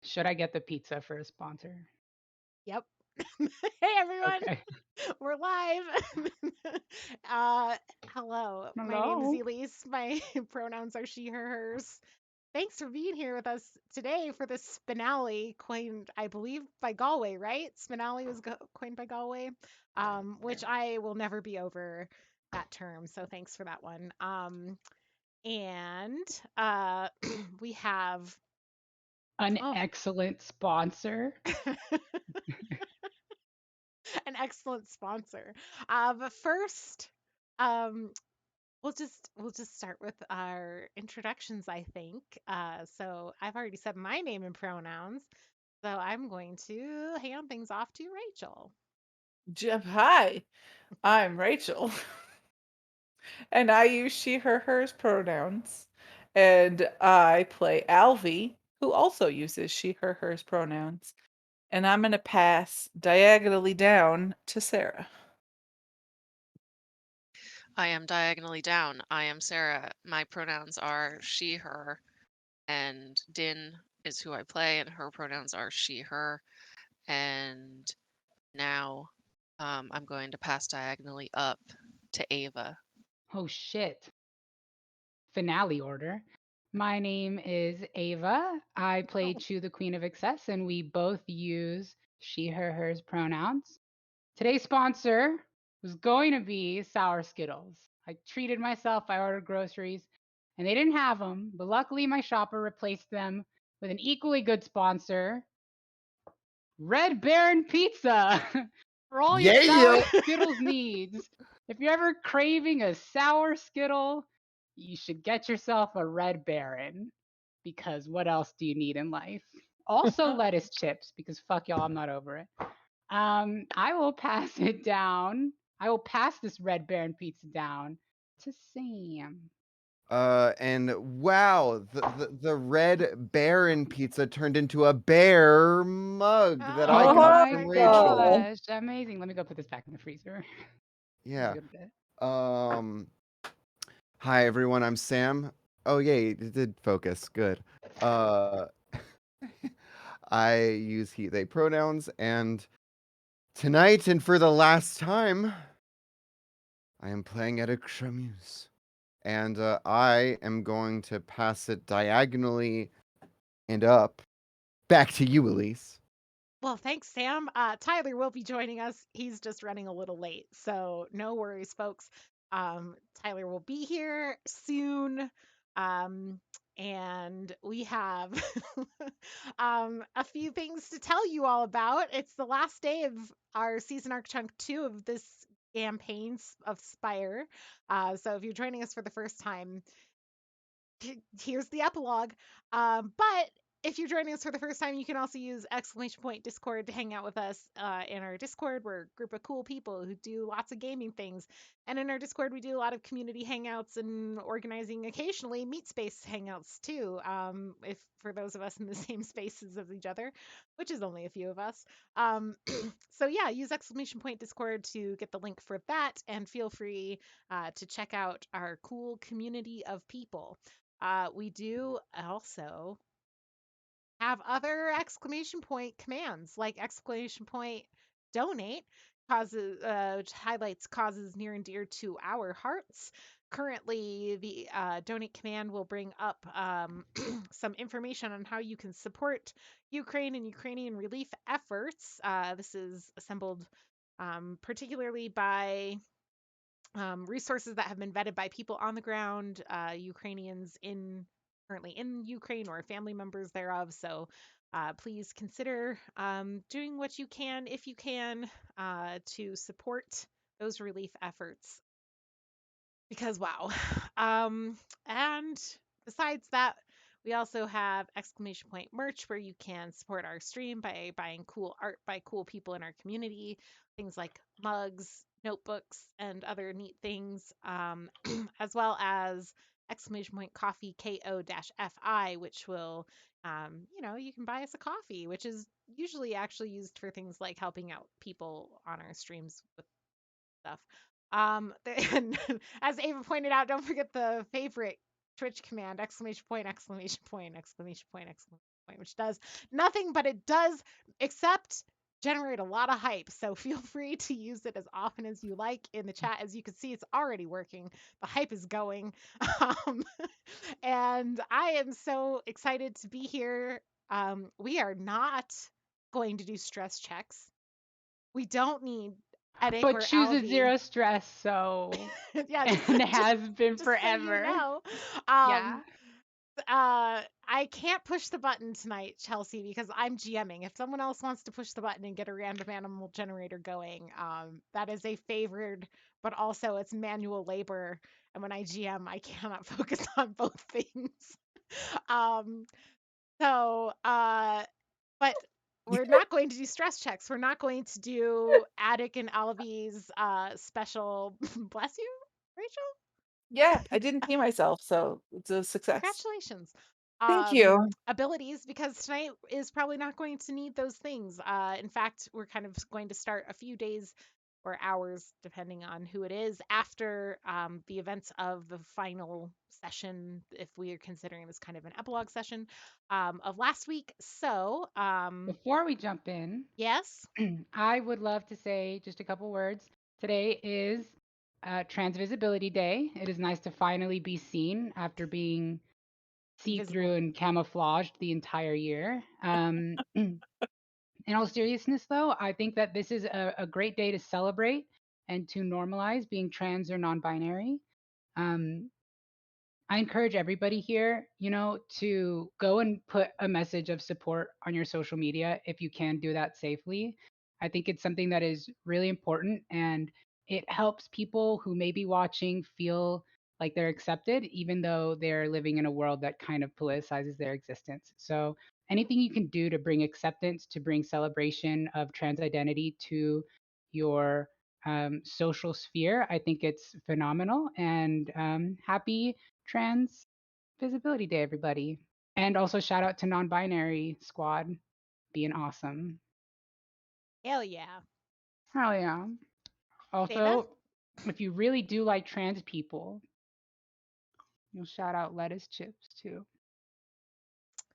Should I get the pizza for a sponsor? Yep. Hey everyone, Okay. we're live. uh, Hello, my name is Hello. Elise. My pronouns are she, her, hers. Thanks for being here with us today for this Spinali coined, I believe, by Galway, right? Spinali was coined by Galway, which I will never be over that term. So thanks for that one. And we have, An oh, excellent sponsor. an excellent sponsor. But first, um, we'll just start with our introductions, I think. So I've already said my name and pronouns, so I'm going to hand things off to Rachel. Jeff, hi, I'm Rachel, and I use she, her, hers pronouns. And I play Alvy, who also uses she, her, hers pronouns. And I'm going to pass diagonally down to Sarah. I am diagonally down. I am Sarah. My pronouns are she, her, and Din is who I play, and her pronouns are she, her. And now I'm going to pass diagonally up to Ava. Oh shit. Finale order. My name is Ava. I play Oh, Chu, the Queen of Excess, and we both use she, her, hers pronouns. Today's sponsor was going to be Sour Skittles. I treated myself. I ordered groceries, and they didn't have them. But luckily, my shopper replaced them with an equally good sponsor, Red Baron Pizza, for all your sour Yeah. Skittles needs. If you're ever craving a sour Skittle, you should get yourself a Red Baron, because what else do you need in life? Also lettuce chips, because fuck y'all, I'm not over it. I will pass it down. I will pass this Red Baron pizza down to Sam. And wow, the Red Baron pizza turned into a bear mug that I Oh got oh my from my Rachel. God. gosh, amazing. Let me go put this back in the freezer. That was a Yeah. good bit. Um. Hi everyone, I'm Sam. Oh yay, it did focus. Good. Uh. I use he they pronouns, and tonight and for the last time, I am playing Eric Chamuse. And I am going to pass it diagonally and up back to you, Elise. Well, thanks, Sam. Tyler will be joining us. He's just running a little late, so no worries, folks. Tyler will be here soon. Um, and we have a few things to tell you all about. It's the last day of our season arc chunk 2 of this campaign of Spire. So if you're joining us for the first time, here's the epilogue. But if you're joining us for the first time, you can also use exclamation point Discord to hang out with us in our Discord. We're a group of cool people who do lots of gaming things. And in our Discord, we do a lot of community hangouts and organizing occasionally meet space hangouts too. If for those of us in the same spaces as each other, which is only a few of us. So yeah, use exclamation point Discord to get the link for that, and feel free to check out our cool community of people. We do also have other exclamation point commands like exclamation point donate causes which highlights causes near and dear to our hearts. Currently, the donate command will bring up some information on how you can support Ukraine and Ukrainian relief efforts. This is assembled particularly by resources that have been vetted by people on the ground, Ukrainians in currently in Ukraine or family members thereof. So please consider doing what you can, if you can, to support those relief efforts. Because wow. And besides that, we also have exclamation point merch where you can support our stream by buying cool art by cool people in our community, things like mugs, notebooks, and other neat things, as well as exclamation point coffee ko-fi, which will, you can buy us a coffee, which is usually actually used for things like helping out people on our streams with stuff. And as Ava pointed out, don't forget the favorite Twitch command: exclamation point, exclamation point, exclamation point, exclamation point, which does nothing, but it does except generate a lot of hype. So feel free to use it as often as you like in the chat. As you can see, it's already working. The hype is going. Um, and I am so excited to be here. We are not going to do stress checks. We don't need Edic But or chooses Alvi. zero stress, so Yeah, and has been just so you forever. know. Yeah. I can't push the button tonight, Chelsea, because I'm GMing. If someone else wants to push the button and get a random animal generator going, that is a favored, but also it's manual labor. And when I GM, I cannot focus on both things. um, but we're not going to do stress checks. We're not going to do Attic and Alvy's special. Bless you, Rachel. Yeah, I didn't pee myself, so it's a success. Congratulations. Thank you. Abilities, because tonight is probably not going to need those things. In fact, we're kind of going to start a few days or hours, depending on who it is, after the events of the final session, if we are considering this kind of an epilogue session of last week. So, Before we jump in, yes, I would love to say just a couple words. Today is Trans Visibility Day. It is nice to finally be seen after being see-through invisible. and camouflaged the entire year. In all seriousness, though, I think that this is a great day to celebrate and to normalize being trans or non-binary. Um, I encourage everybody here, to go and put a message of support on your social media if you can do that safely. I think it's something that is really important and it helps people who may be watching feel like they're accepted, even though they're living in a world that kind of politicizes their existence. So, anything you can do to bring acceptance, to bring celebration of trans identity to your social sphere, I think it's phenomenal. And happy Trans Visibility Day, everybody. And also shout out to non-binary squad being awesome. Hell yeah. Hell yeah. Deva? Also, if you really do like trans people, you'll shout out lettuce chips too.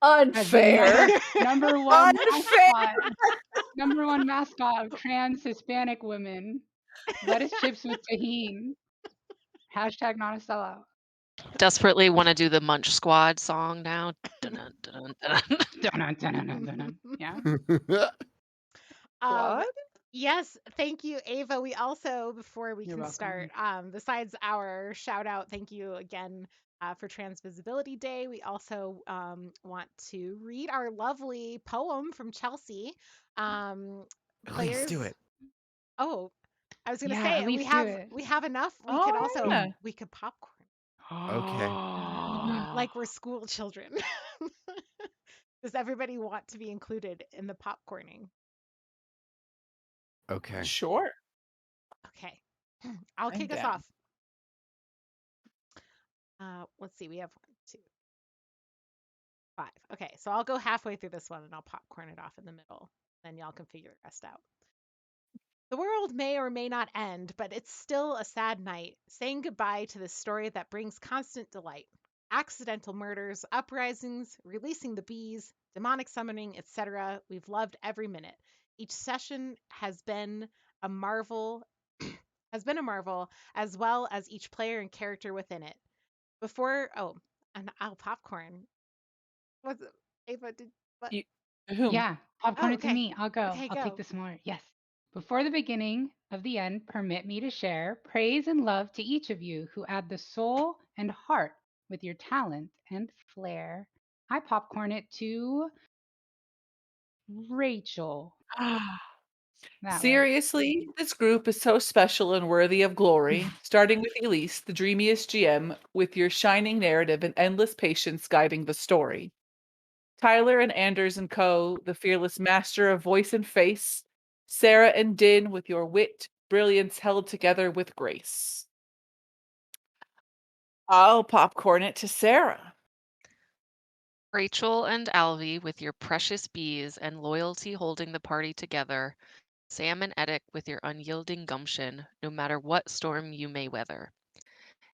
As the Unfair. number one Unfair. mascot of trans Hispanic women. Lettuce chips with tahini. Hashtag not a sellout. Desperately want to do the Munch Squad song now. Dun-dun, dun-dun, dun-dun. Dun-dun, dun-dun, dun-dun. Yeah. Um, What? yes, thank you, Ava. We also, before we You're can welcome. start, besides our shout out, thank you again for Trans Visibility Day, we also want to read our lovely poem from Chelsea. At least do Players. it. Oh, I was gonna Yeah, say at least do it. we have enough. We could Oh, also yeah. we could popcorn Okay. like we're school children. Does everybody want to be included in the popcorning? Okay. Sure. Okay, I'll I'm kick us down. off. Let's see, we have 1, 2, 5. Okay, so I'll go halfway through this one and I'll popcorn it off in the middle. Then y'all can figure the rest out. The world may or may not end, but it's still a sad night, saying goodbye to this story that brings constant delight. Accidental murders, uprisings, releasing the bees, demonic summoning, etc. We've loved every minute. Each session has been a marvel, as well as each player and character within it. And I'll popcorn. Was it Ava? Did what? You, whom? Yeah, popcorn Oh, it to okay. me. I'll go. Okay, I'll take go. this more. Yes. Before the beginning of the end, permit me to share praise and love to each of you who add the soul and heart with your talent and flair. I popcorn it to Rachel. That way. Seriously, this group is so special and worthy of glory, starting with Elise, the dreamiest GM, with your shining narrative and endless patience guiding the story. Tyler and Anders and Co., the fearless master of voice and face. Sarah and Din, with your wit, brilliance held together with grace. I'll popcorn it to Sarah. Rachel and Alvi with your precious bees and loyalty holding the party together. Sam and Edic with your unyielding gumption, no matter what storm you may weather.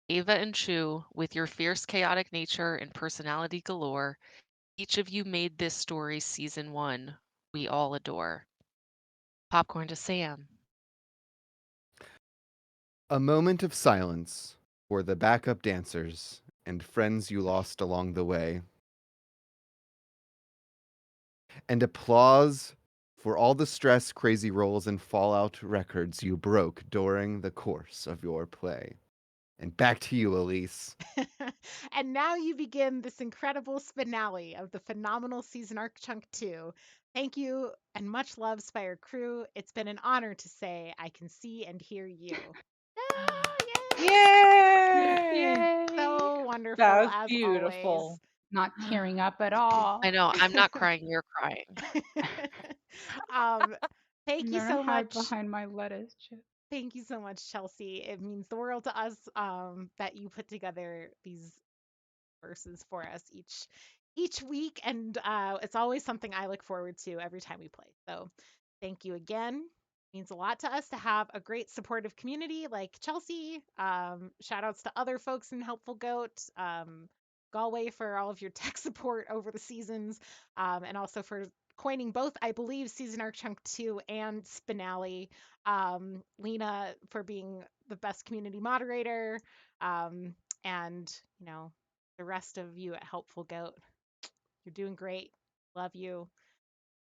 Ava and Chu with your fierce chaotic nature and personality galore. Each of you made this story season 1 we all adore. Popcorn to Sam. A moment of silence for the backup dancers and friends you lost along the way. And applause for all the stress, crazy rolls, and Fallout records you broke during the course of your play. And back to you, Elise. And now you begin this incredible finale of the phenomenal season arc chunk 2. Thank you and much love, Spire crew. It's been an honor to say I can see and hear you. Ah, yay! Yay! So wonderful That was as beautiful. Not tearing up at all. I know, I'm not crying, you're crying. always. Thank I'm you gonna so hide much. behind my lettuce chip. Thank you so much, Chelsea. It means the world to us that you put together these verses for us each week, and it's always something I look forward to every time we play. So, thank you again. It means a lot to us to have a great supportive community like Chelsea. Shout outs to other folks in Helpful Goat. Galway for all of your tech support over the seasons, and also for coining both, I believe, Season Arc Chunk 2 and Spinali. Lena for being the best community moderator, and the rest of you at Helpful Goat. You're doing great. Love you.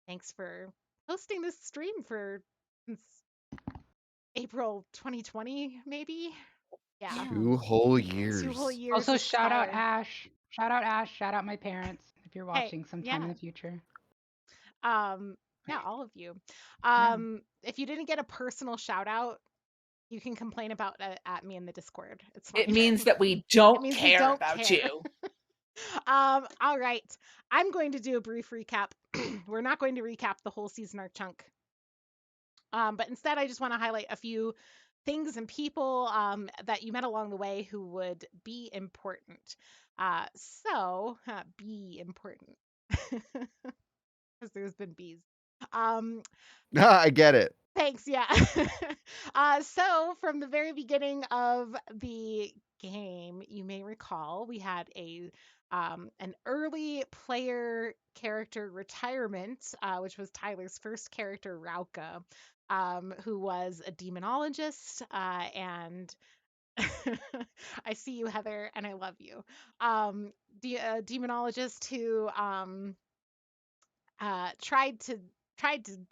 Thanks for hosting this stream for since April 2020, maybe. Yeah, 2 whole 2 whole years. years Also, with shout out Spire. Ash. Shout out Ash. Shout out my parents if you're Hey, watching sometime in yeah. the future. Yeah, all of you. Yeah. If you didn't get a personal shout out, you can complain about it at me in the Discord. It's It fine. means that we It don't means we care don't about care. you. All right. I'm going to do a brief recap. We're not going to recap the whole season arc chunk. But instead, I just want to highlight a few things and people that you met along the way who would be important. Be important. Because there's been bees. Um, I get it. Thanks. Yeah. So from the very beginning of the game, you may recall we had an early player character retirement, which was Tyler's first character, Rauka, who was a demonologist, and I see you, Heather, and I love you. The demonologist who tried to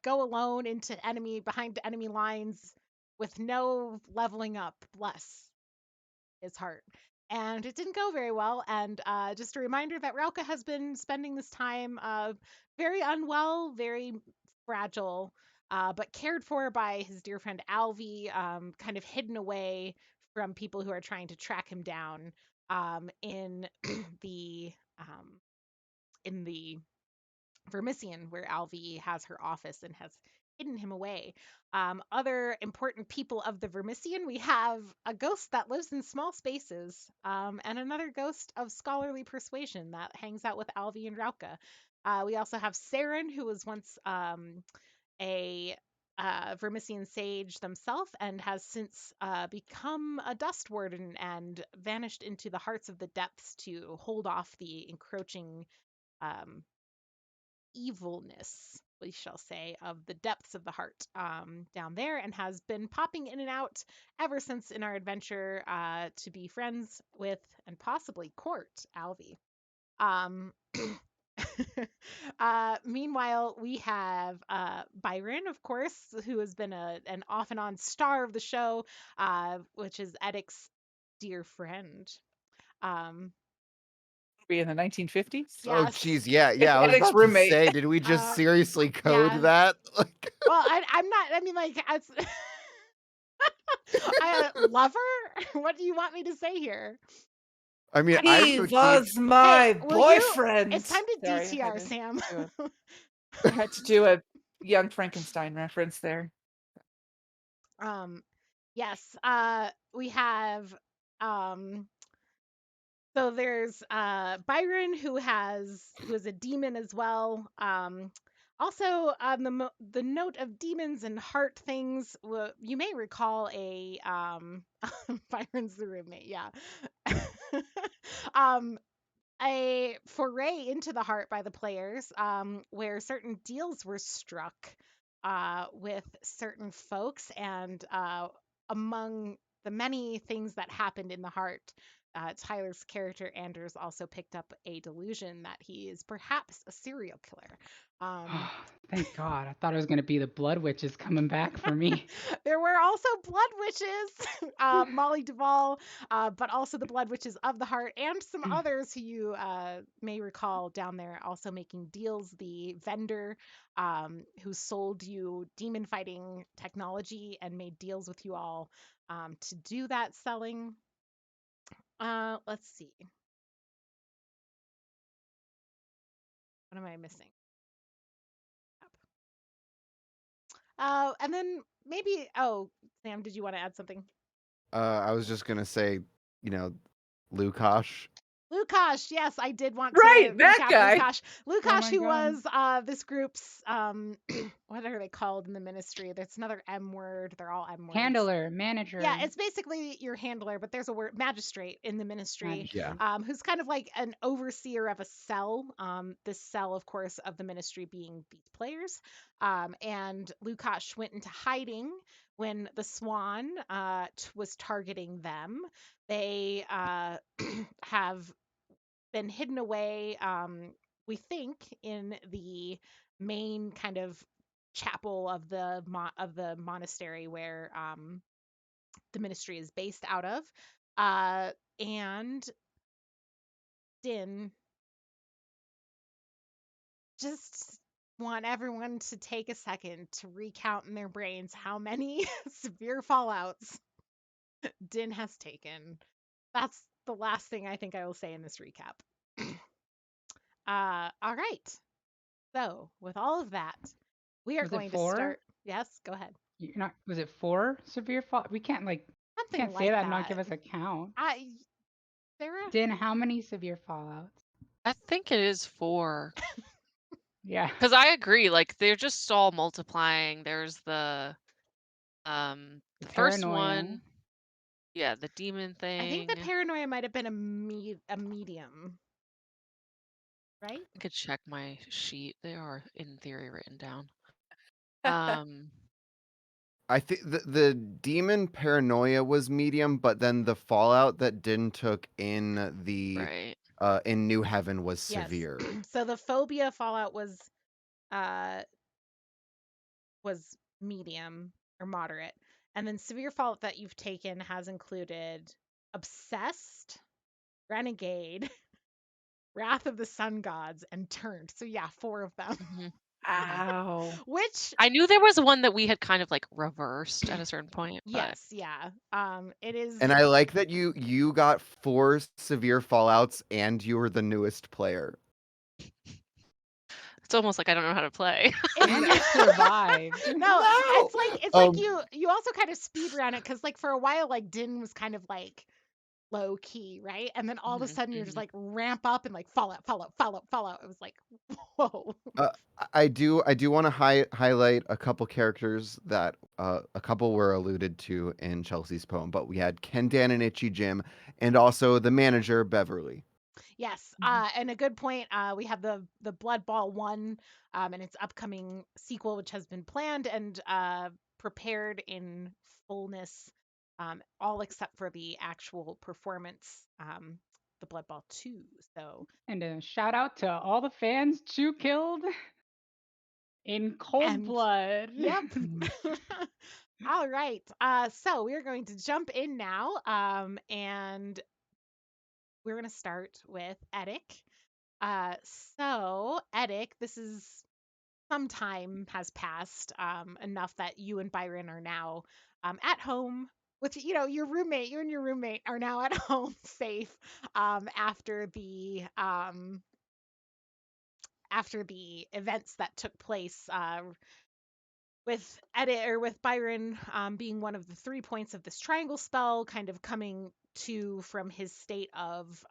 go alone into behind enemy lines with no leveling up. Bless his heart. And it didn't go very well. And just a reminder that Rauka has been spending this time very unwell, very fragile, but cared for by his dear friend Alvi, kind of hidden away from people who are trying to track him down in the um, in the Vermissian, where Alvi has her office and has hidden him away. Other important people of the Vermissian, we have a ghost that lives in small spaces, and another ghost of scholarly persuasion that hangs out with Alvi and Rauka. We also have Saren, who was once a Vermissian sage themselves and has since become a dust warden and vanished into the hearts of the depths to hold off the encroaching um, evilness, we shall say, of the depths of the heart down there, and has been popping in and out ever since in our adventure to be friends with and possibly court Alvi. Um, Meanwhile, we have Byron, of course, who has been an off and on star of the show, which is Edic's dear friend. Um, Be in the 1950s. Oh, yes. geez. Yeah. It's I was Edic's about to roommate. say, did we just seriously code Yeah. that? Like, Well, I'm not. I mean, like, I lover. What do you want me to say here? I mean, I'm He so cheap. was my Hey, will you? boyfriend. It's time to Sorry, DTR, Sam. I had to do a young Frankenstein reference there. Yes. We have so there's Byron who is a demon as well. Also on the note of demons and heart things, you may recall a Byron's the roommate, yeah. um a foray into the heart by the players, where certain deals were struck with certain folks, and among the many things that happened in the heart, Tyler's character Anders also picked up a delusion that he is perhaps a serial killer. Um, Thank God. I thought it was going to be the Blood Witches coming back for me. There were also blood witches, Molly Duvall, but also the blood witches of the heart, and some others who you may recall down there also making deals. The vendor who sold you demon fighting technology and made deals with you all to do that selling. Let's see. What am I missing? And then maybe, Sam, did you want to add something? I was just gonna say, you know, Lukash. Lukash, yes, I did want Right, to that recap guy. Lukash. Oh Lukash, my who God. was this group's what are they called in the ministry? There's another M word. They're all M words. Handler, manager. Yeah, it's basically your handler, but there's a word magistrate in the ministry, Yeah. who's kind of like an overseer of a cell. This cell, of course, of the ministry being these players. And Lukash went into hiding when the Swan was targeting them. They have been hidden away, we think, in the main kind of chapel of the monastery where the ministry is based out of. And Din, just want everyone to take a second to recount in their brains how many severe fallouts Din has taken. That's the last thing I think I will say in this recap. All right. So, with all of that, we are Was it going to 4? start. Yes, go ahead. You're not. Was it 4 severe fall? We can't Something can't say like that and not that. give us a count. Sarah? Din, how many severe fallouts? I think it is 4. Yeah. Because I agree, like they're just all multiplying. There's the The first paranoia. one, yeah, the demon I think the thing. paranoia might have been a medium, right? I could check my sheet. They are in theory written down. Um, I think the demon paranoia was medium, but then the fallout that Din took in the right. in New Heaven was Yes. severe. So the phobia fallout was medium or moderate. And then severe fallout that you've taken has included obsessed, renegade, wrath of the sun gods, and turned. So yeah, 4 of them. Mhm. Ow. Which I knew there was one that we had kind of like reversed at a certain point, but yes, yeah. It is And I like that you got 4 severe fallouts and you were the newest player. it's almost like I don't know how to play. And you survived. No, it's like Um, you also kind of speed run it because like for a while like Din was kind of like low key, right? And then all of a Mhm, sudden you're just mhm. like ramp up and like fallout, fallout, fallout, fallout. It was like, whoa. I do want to highlight a couple characters that a couple were alluded to in Chelsea's poem, but we had Ken Dan and Itchy Jim, and also the manager Beverly. Yes, Mhm. and a good point. We have the Blood Ball 1, and its upcoming sequel, which has been planned and prepared in fullness, all except for the actual performance, the Blood Ball 2. So, And a shout out to all the fans Chew killed in cold and blood. yep. All right. So we're going to jump in now, and we're going to start with Edic. So Edic, this is some time has passed, enough that you and Byron are now at home with your roommate. You and your roommate are now at home safe, after the events that took place, with Byron being one of the 3 points of this triangle spell, kind of coming to from his state of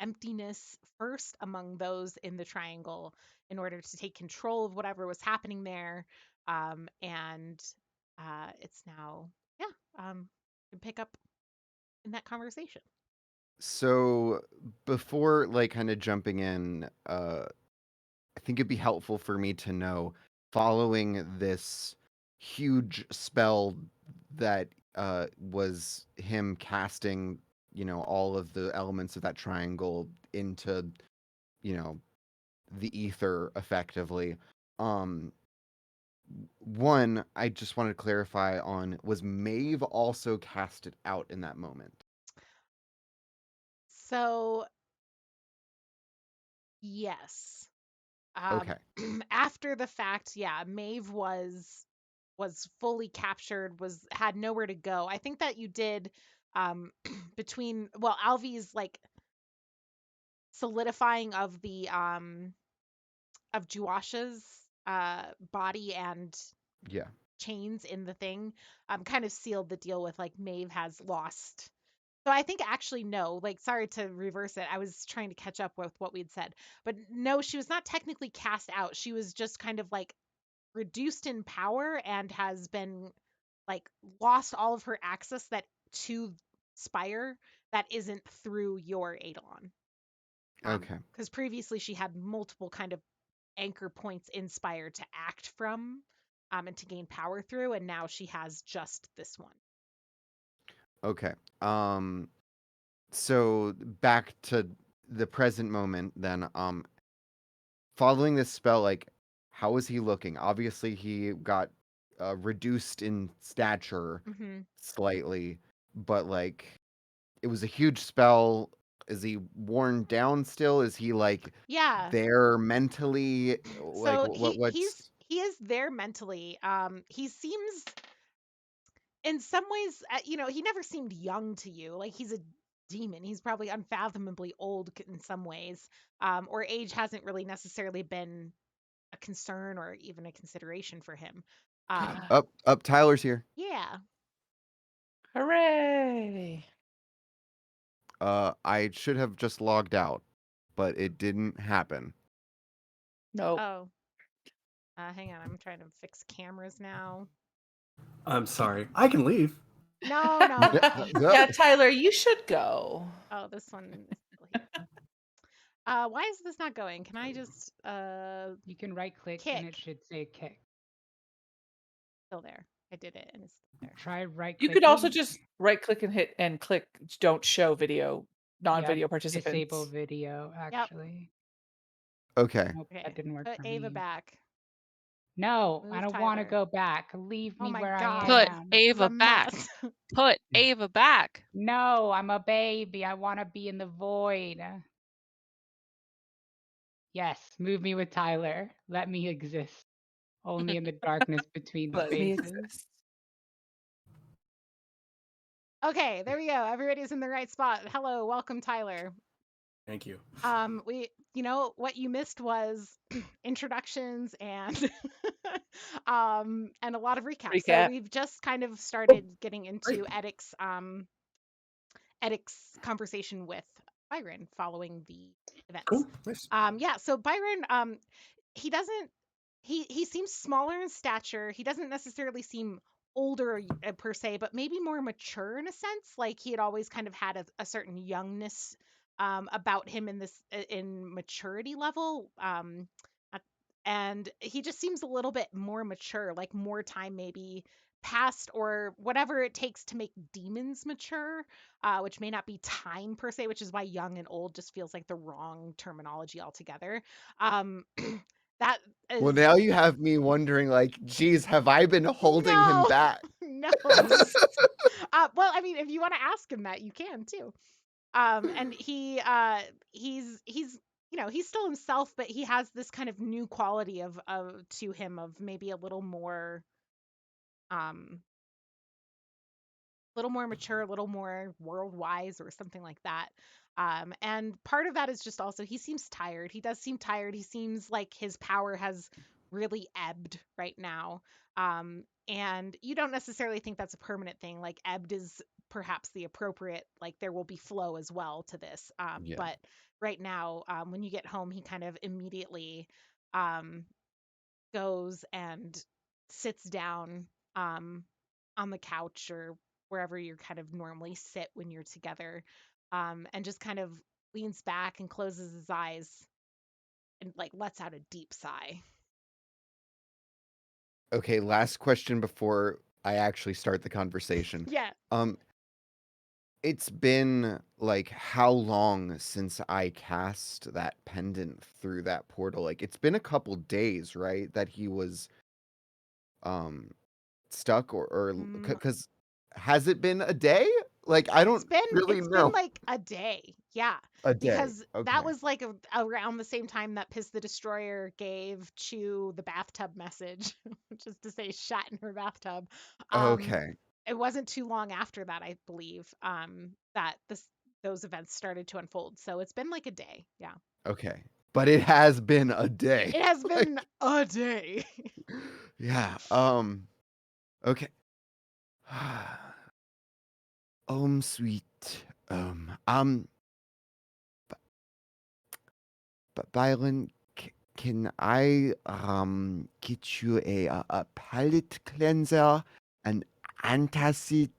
emptiness first among those in the triangle in order to take control of whatever was happening there. And it's now, yeah, can pick up in that conversation. So before like kind of jumping in, I think it'd be helpful for me to know, following this huge spell that was him casting, all of the elements of that triangle into, you know, the ether effectively. Um, One, I just wanted to clarify on, was Maeve also casted out in that moment? So yes. Um, Okay. after the fact, yeah, Maeve was fully captured, had nowhere to go. I think that you did between Alvy's like solidifying of the of Juasha's body and Yeah. chains in the thing kind of sealed the deal with like Maeve has lost. So I think actually no, like sorry to reverse it. I was trying to catch up with what we'd said. But no, she was not technically cast out. She was just kind of like reduced in power and has been like lost all of her access that to Spire that isn't through your Eidolon. Okay. Because previously she had multiple kind of anchor points in Spire to act from and to gain power through, and now she has just this one. Okay. So back to the present moment then. Following this spell, like, how is he looking? Obviously, he got reduced in stature Mm-hmm. slightly, but like, it was a huge spell. Is he worn down still? Is he like Yeah. there mentally? Like, So what's he is there mentally. He seems in some ways, he never seemed young to you. Like he's a demon. He's probably unfathomably old in some ways. Or age hasn't really necessarily been a concern or even a consideration for him. up? Tyler's here. Yeah. Hooray! I should have just logged out, but it didn't happen. Nope. Oh. Hang on. I'm trying to fix cameras now. I'm sorry. I can leave. No, no, no. Yeah, Tyler, you should go. Oh, this one is still here. Why is this not going? Can I just You can right click and it kick? should say kick. Still there. I did it and it's still there. Try right You clicking. could also just right click and hit and click don't show video, non-video Yep, participants. disable video, actually. Okay. Nope, Okay. that didn't work Put for Ava me. back. No, I Move don't want to Tyler. go back. Leave Oh me my where I God. Put am. This is Ava a back. mess. Put Ava back. No, I'm a baby. I want to be in the void. Yes, move me with Tyler. Let me exist. Only in the darkness between the Let me spaces. exist. Okay, there we go. Everybody's in the right spot. Hello, welcome Tyler. Thank you. What you missed was introductions and and a lot of recaps. So Recap. we've just kind of started getting into Great. Edic's conversation with Byron following the events. Cool. Nice. Yeah, so Byron he doesn't he seems smaller in stature. He doesn't necessarily seem older per se, but maybe more mature in a sense. Like he had always kind of had a certain youngness about him in this in maturity level. Uh, and he just seems a little bit more mature, like more time maybe passed or whatever it takes to make demons mature, which may not be time per se, which is why young and old just feels like the wrong terminology altogether. Um, that Well, is now you have me wondering, like, geez, have I been holding him no, back? no. Well, I mean, if you want to ask him that, you can too. And he's he's still himself, but he has this kind of new quality of to him of maybe um a little more mature, a little more world wise or something like that. And part of that is just also he seems tired. He does seem tired. He seems like his power has really ebbed right now. And you don't necessarily think that's a permanent thing. Like ebbed is perhaps the appropriate, like there will be flow as well to this. Yeah. But right now, when you get home, he kind of immediately um, goes and sits down on the couch or wherever you kind of normally sit when you're together. and just kind of leans back and closes his eyes and like lets out a deep sigh. Okay, last question before I actually start the conversation. Yeah. Um, it's been like how long since I cast that pendant through that portal? Like it's been a couple days, right? That he was um stuck or Mm, because has it been a day? Like I it's don't been really it's been know. like a day. Yeah. A day. Because that Okay. was like around the same time that Piss the Destroyer gave Chew the bathtub message, which is to say shot in her bathtub. Um Okay. it wasn't too long after that, I believe, that those events started to unfold. So it's been like a day. Yeah. Okay. But it has been a day. It has Like been a day. yeah. Okay. Sweet. B- Byron, can I get you a palate cleanser, an antacid?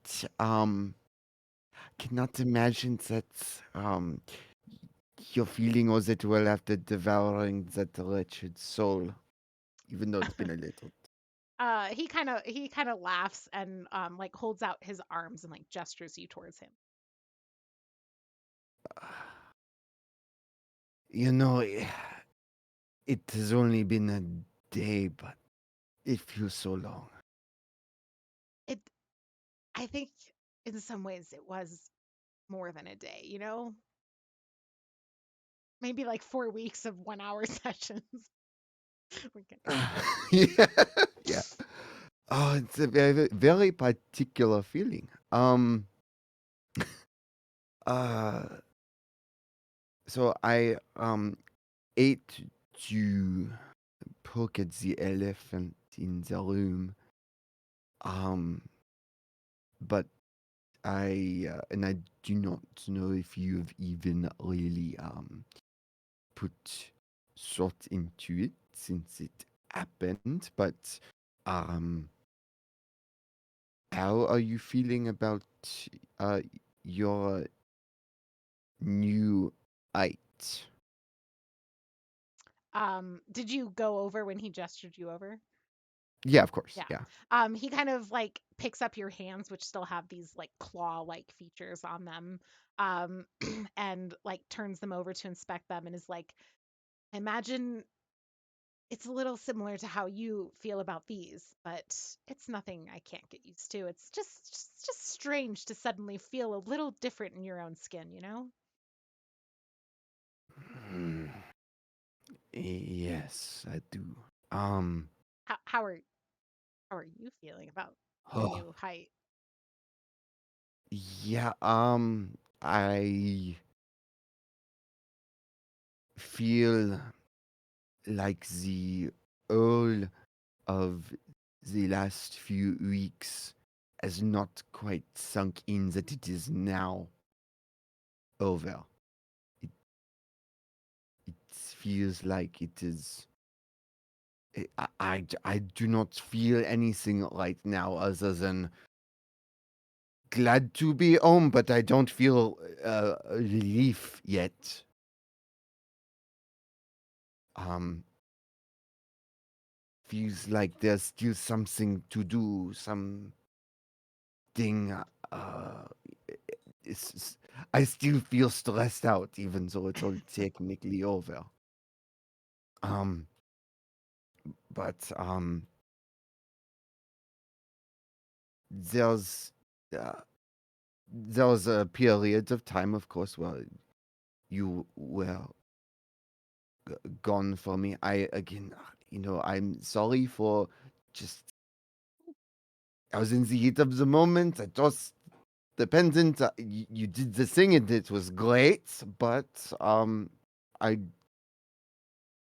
Cannot imagine that you're feeling all that well after devouring that wretched soul, even though it's been a little. He kind of laughs and like holds out his arms and like gestures you towards him. You know, it has only been a day, but it feels so long. It I think in some ways it was more than a day, you know? Maybe like 4 weeks of 1 hour sessions. We can- Yeah, yeah. Oh, it's a very, very particular feeling. Uh, so I ate to poke at the elephant in the room. Um, but I do not know if you've even really put thought into it since it happened. But um, how are you feeling about uh your new height? did you go over when he gestured you over? Yeah, of course. Yeah. Yeah. He kind of like picks up your hands, which still have these like claw-like features on them, um, and like turns them over to inspect them and is like, I imagine it's a little similar to how you feel about these, but it's nothing I can't get used to. It's just strange to suddenly feel a little different in your own skin, you know? Hmm. Yes, I do. Um, How are you feeling about your oh, new height? yeah, I feel like the all of the last few weeks has not quite sunk in that it is now over. It, it feels like it is. I do not feel anything right now other than glad to be home, but I don't feel relief yet. Um, feels like there's still something to do, something. Uh, I still feel stressed out, even though it's all technically over. Um, but there's uh, there was a period of time, of course, where you were gone for me. I again, I'm sorry for just. I was in the heat of the moment. I just dependent. You did the thing and it was great, but I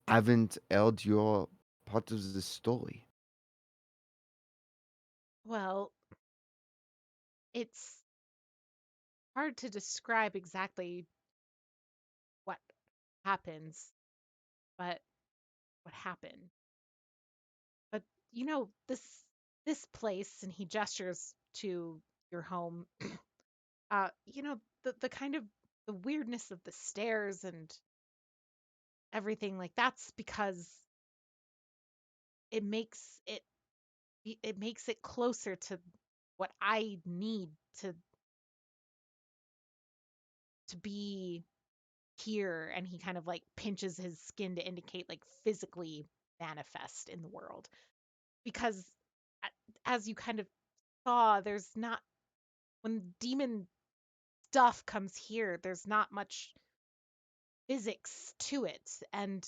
haven't heard your part of the story. Well, it's hard to describe exactly what happens, but what happened. But this place, and he gestures to your home. The kind of the weirdness of the stairs and everything, like that's because it makes it it makes it closer to what I need to be here. And he kind of like pinches his skin to indicate like physically manifest in the world. Because as you kind of saw, there's not, when demon stuff comes here, there's not much physics to it. And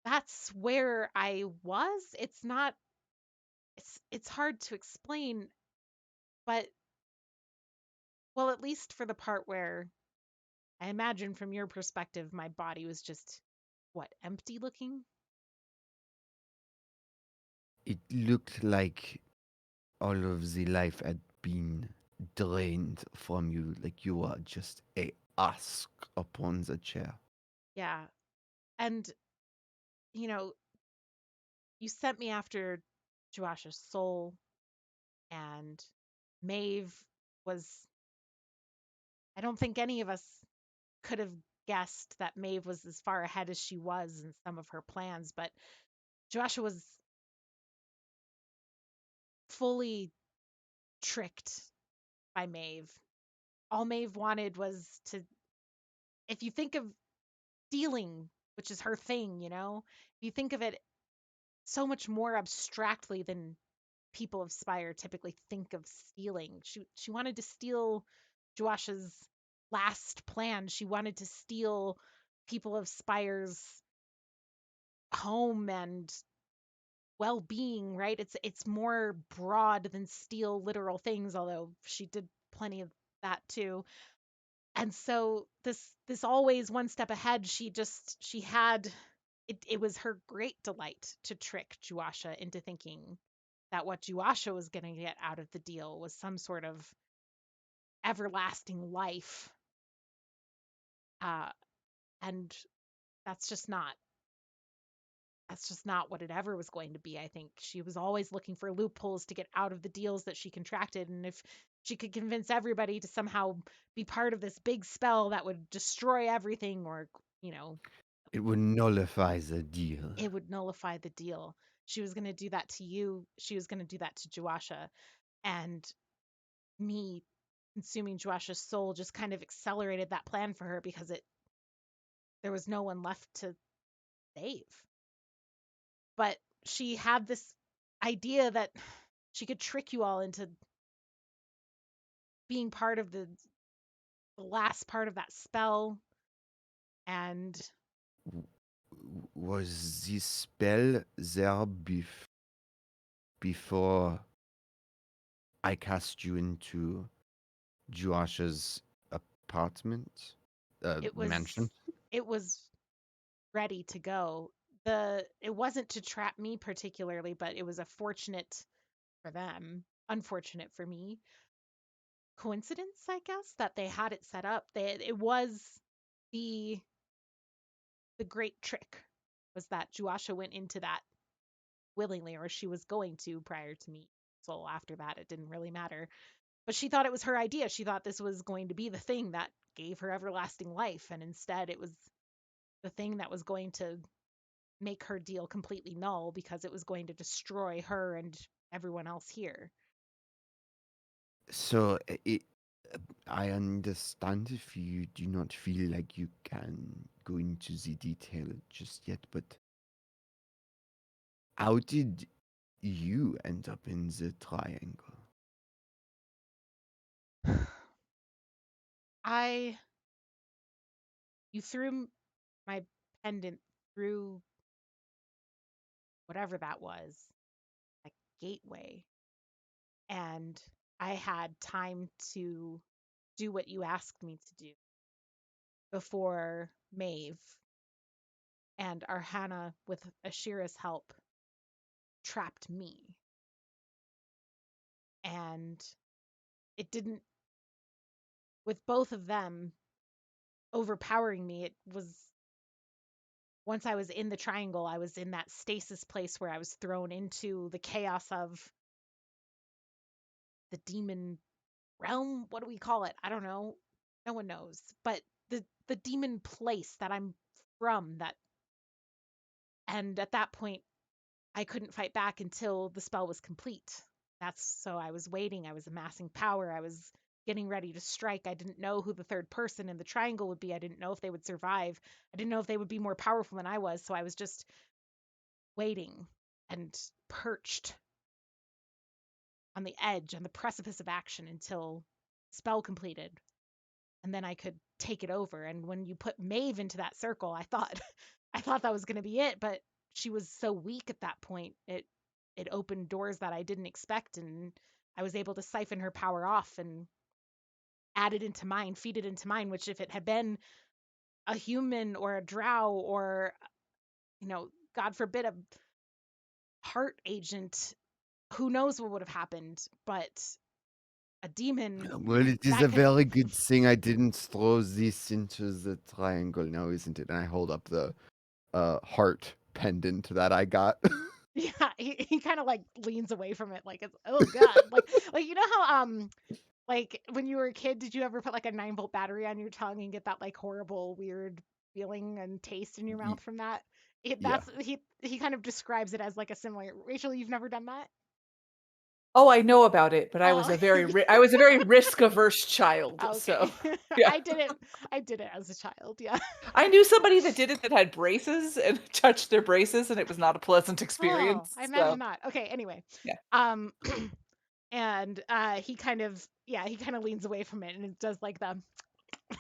that's where I was. It's not, it's hard to explain, but well, at least for the part where I imagine from your perspective, my body was just what, empty looking? It looked like all of the life had been drained from you, like you were just a husk upon the chair. Yeah. And, you know, you sent me after Joash's soul, and Maeve was, I don't think any of us could have guessed that Maeve was as far ahead as she was in some of her plans, but Joasha was fully tricked by Maeve. All Maeve wanted was to, if you think of stealing, which is her thing, if you think of it so much more abstractly than people of Spire typically think of stealing. She wanted to steal Joash's last plan. She wanted to steal people of Spire's home and well-being, right? It's more broad than steal literal things, although she did plenty of that too. And so this always one step ahead, she had it was her great delight to trick Joasha into thinking that what Joasha was going to get out of the deal was some sort of everlasting life. Uh, and that's just not what it ever was going to be. I think she was always looking for loopholes to get out of the deals that she contracted. And if she could convince everybody to somehow be part of this big spell that would destroy everything, or, It would nullify the deal. it would nullify the deal. She was going to do that to you. She was going to do that to Joasha. And me consuming Joash's soul just kind of accelerated that plan for her, because there was no one left to save. But she had this idea that she could trick you all into being part of the last part of that spell. And Was the spell there before I cast you into Joash's apartment? Mansion? it was ready to go. It wasn't to trap me particularly, but it was a fortunate for them, unfortunate for me, coincidence, I guess, that they had it set up. It was the great trick, was that Joasha went into that willingly, or she was going to prior to me. So after that, it didn't really matter. But she thought it was her idea. She thought this was going to be the thing that gave her everlasting life. And instead, it was the thing that was going to make her deal completely null, because it was going to destroy her and everyone else here. So I understand if you do not feel like you can go into the detail just yet, but how did you end up in the triangle? You threw my pendant through whatever that was, a gateway, and I had time to do what you asked me to do before Maeve and Arhana, with Ashira's help, trapped me. And it didn't, with both of them overpowering me, it was, once I was in the triangle, I was in that stasis place where I was thrown into the chaos of the demon realm. What do we call it? I don't know. No one knows. But the demon place that I'm from. And at that point, I couldn't fight back until the spell was complete. So I was waiting. I was amassing power. I was getting ready to strike. I didn't know who the third person in the triangle would be. I didn't know if they would survive. I didn't know if they would be more powerful than I was. So I was just waiting and perched on the edge, on the precipice of action until spell completed. And then I could take it over. And when you put Maeve into that circle, I thought I thought that was going to be it, but she was so weak at that point. It opened doors that I didn't expect, and I was able to siphon her power off and add it into mine, feed it into mine, which if it had been a human or a drow or, God forbid, a heart agent, who knows what would have happened, but a demon Well, it is that a could very good thing I didn't throw this into the triangle now, isn't it? And I hold up the heart pendant that I got. yeah, he kind of like leans away from it like it's oh god. Like you know how like when you were a kid, did you ever put like a 9-volt battery on your tongue and get that like horrible weird feeling and taste in your Y- mouth from that? yeah. He kind of describes it as like a similar. Rachel, you've never done that? Oh, I know about it, but I was Oh. a very risk-averse child, so Okay. yeah. I did it as a child, yeah. I knew somebody that did it that had braces and touched their braces, and it was not a pleasant Oh, experience, I so imagine not. Okay, anyway. yeah. And he kind of leans away from it and it does like the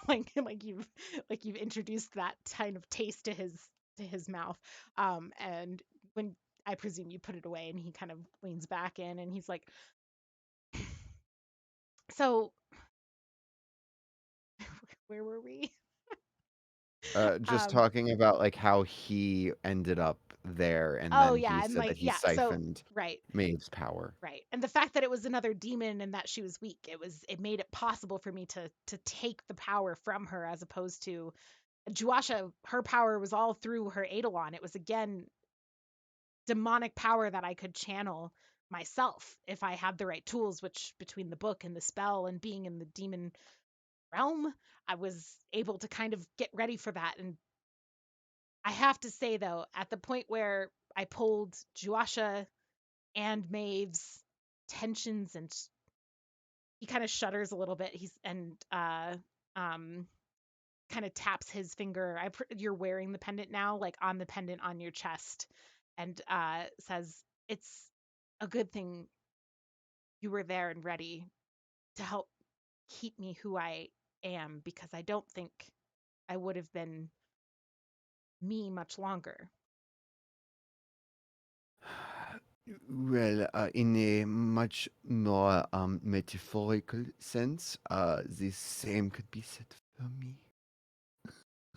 like you've introduced that kind of taste to his mouth. And when I presume you put it away and he kind of leans back in and he's like, so where were we? Just Um, talking about like how he ended up there, and oh then yeah, he and said like that he yeah, so siphoned right. Maeve's power. Right. And the fact that it was another demon and that she was weak, it made it possible for me to take the power from her as opposed to Juasha, her power was all through her Eidolon. It was again demonic power that I could channel myself if I had the right tools, which between the book and the spell and being in the demon realm, I was able to kind of get ready for that. And I have to say though, at the point where I pulled Juasha and Maeve's tensions and he kind of shudders a little bit. Um kind of taps his finger. You're wearing the pendant now, like on the pendant on your chest, and says, "It's a good thing you were there and ready to help keep me who I am, because I don't think I would have been me much longer." Well, in a much more metaphorical sense, the same could be said for me.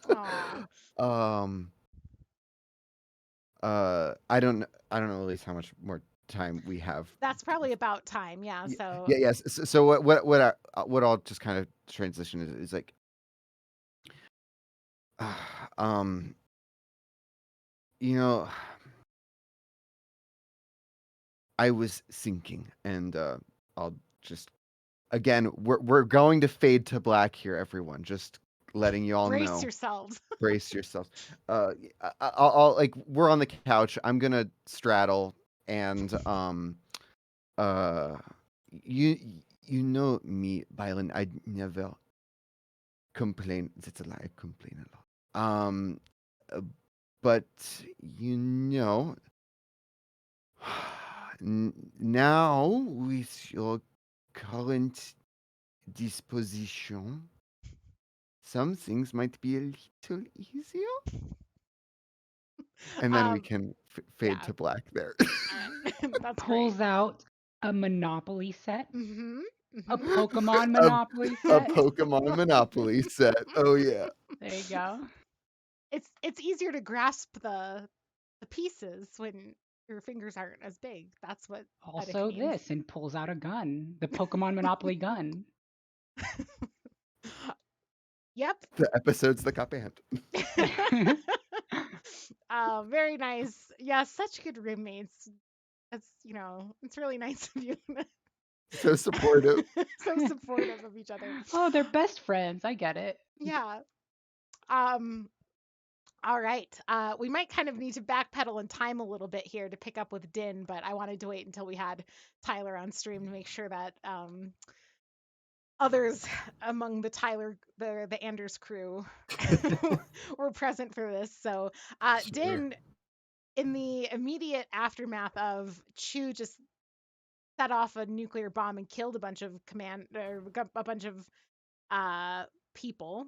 Aw. Um, I don't know at least how much more time we have. That's probably about time. Yeah. So Yeah, yes. So what I'll just kind of transition is like, um, you know, I was thinking, and I'll just again, we're going to fade to black here, everyone. Just letting you all brace know. yourselves. Brace yourselves. I'll like we're on the couch. I'm gonna straddle and uh you you know me, Byron. I never complain. That's a lie. I complain a lot. Uh, but you know, now with your current disposition, some things might be a little easier. And then we um can fade yeah. to black there. All right. That's great. Pulls out a Monopoly set, Mhm. a Mhm. Pokemon a, Monopoly a set. Pokemon Monopoly set. Oh yeah. There you go. It's easier to grasp the pieces when your fingers aren't as big. That's what Eddic Also means. this, and pulls out a gun, the Pokemon Monopoly gun. Yep. The episodes that got banned. Very nice. Yeah, such good roommates. That's, it's really nice of you. So supportive. So supportive of each other. Oh, they're best friends. I get it. Yeah. All right. We might kind of need to backpedal in time a little bit here to pick up with Din, but I wanted to wait until we had Tyler on stream to make sure that others among the the Anders crew were present for this. So, Sure. Din, in the immediate aftermath of Chu just set off a nuclear bomb and killed a bunch of people.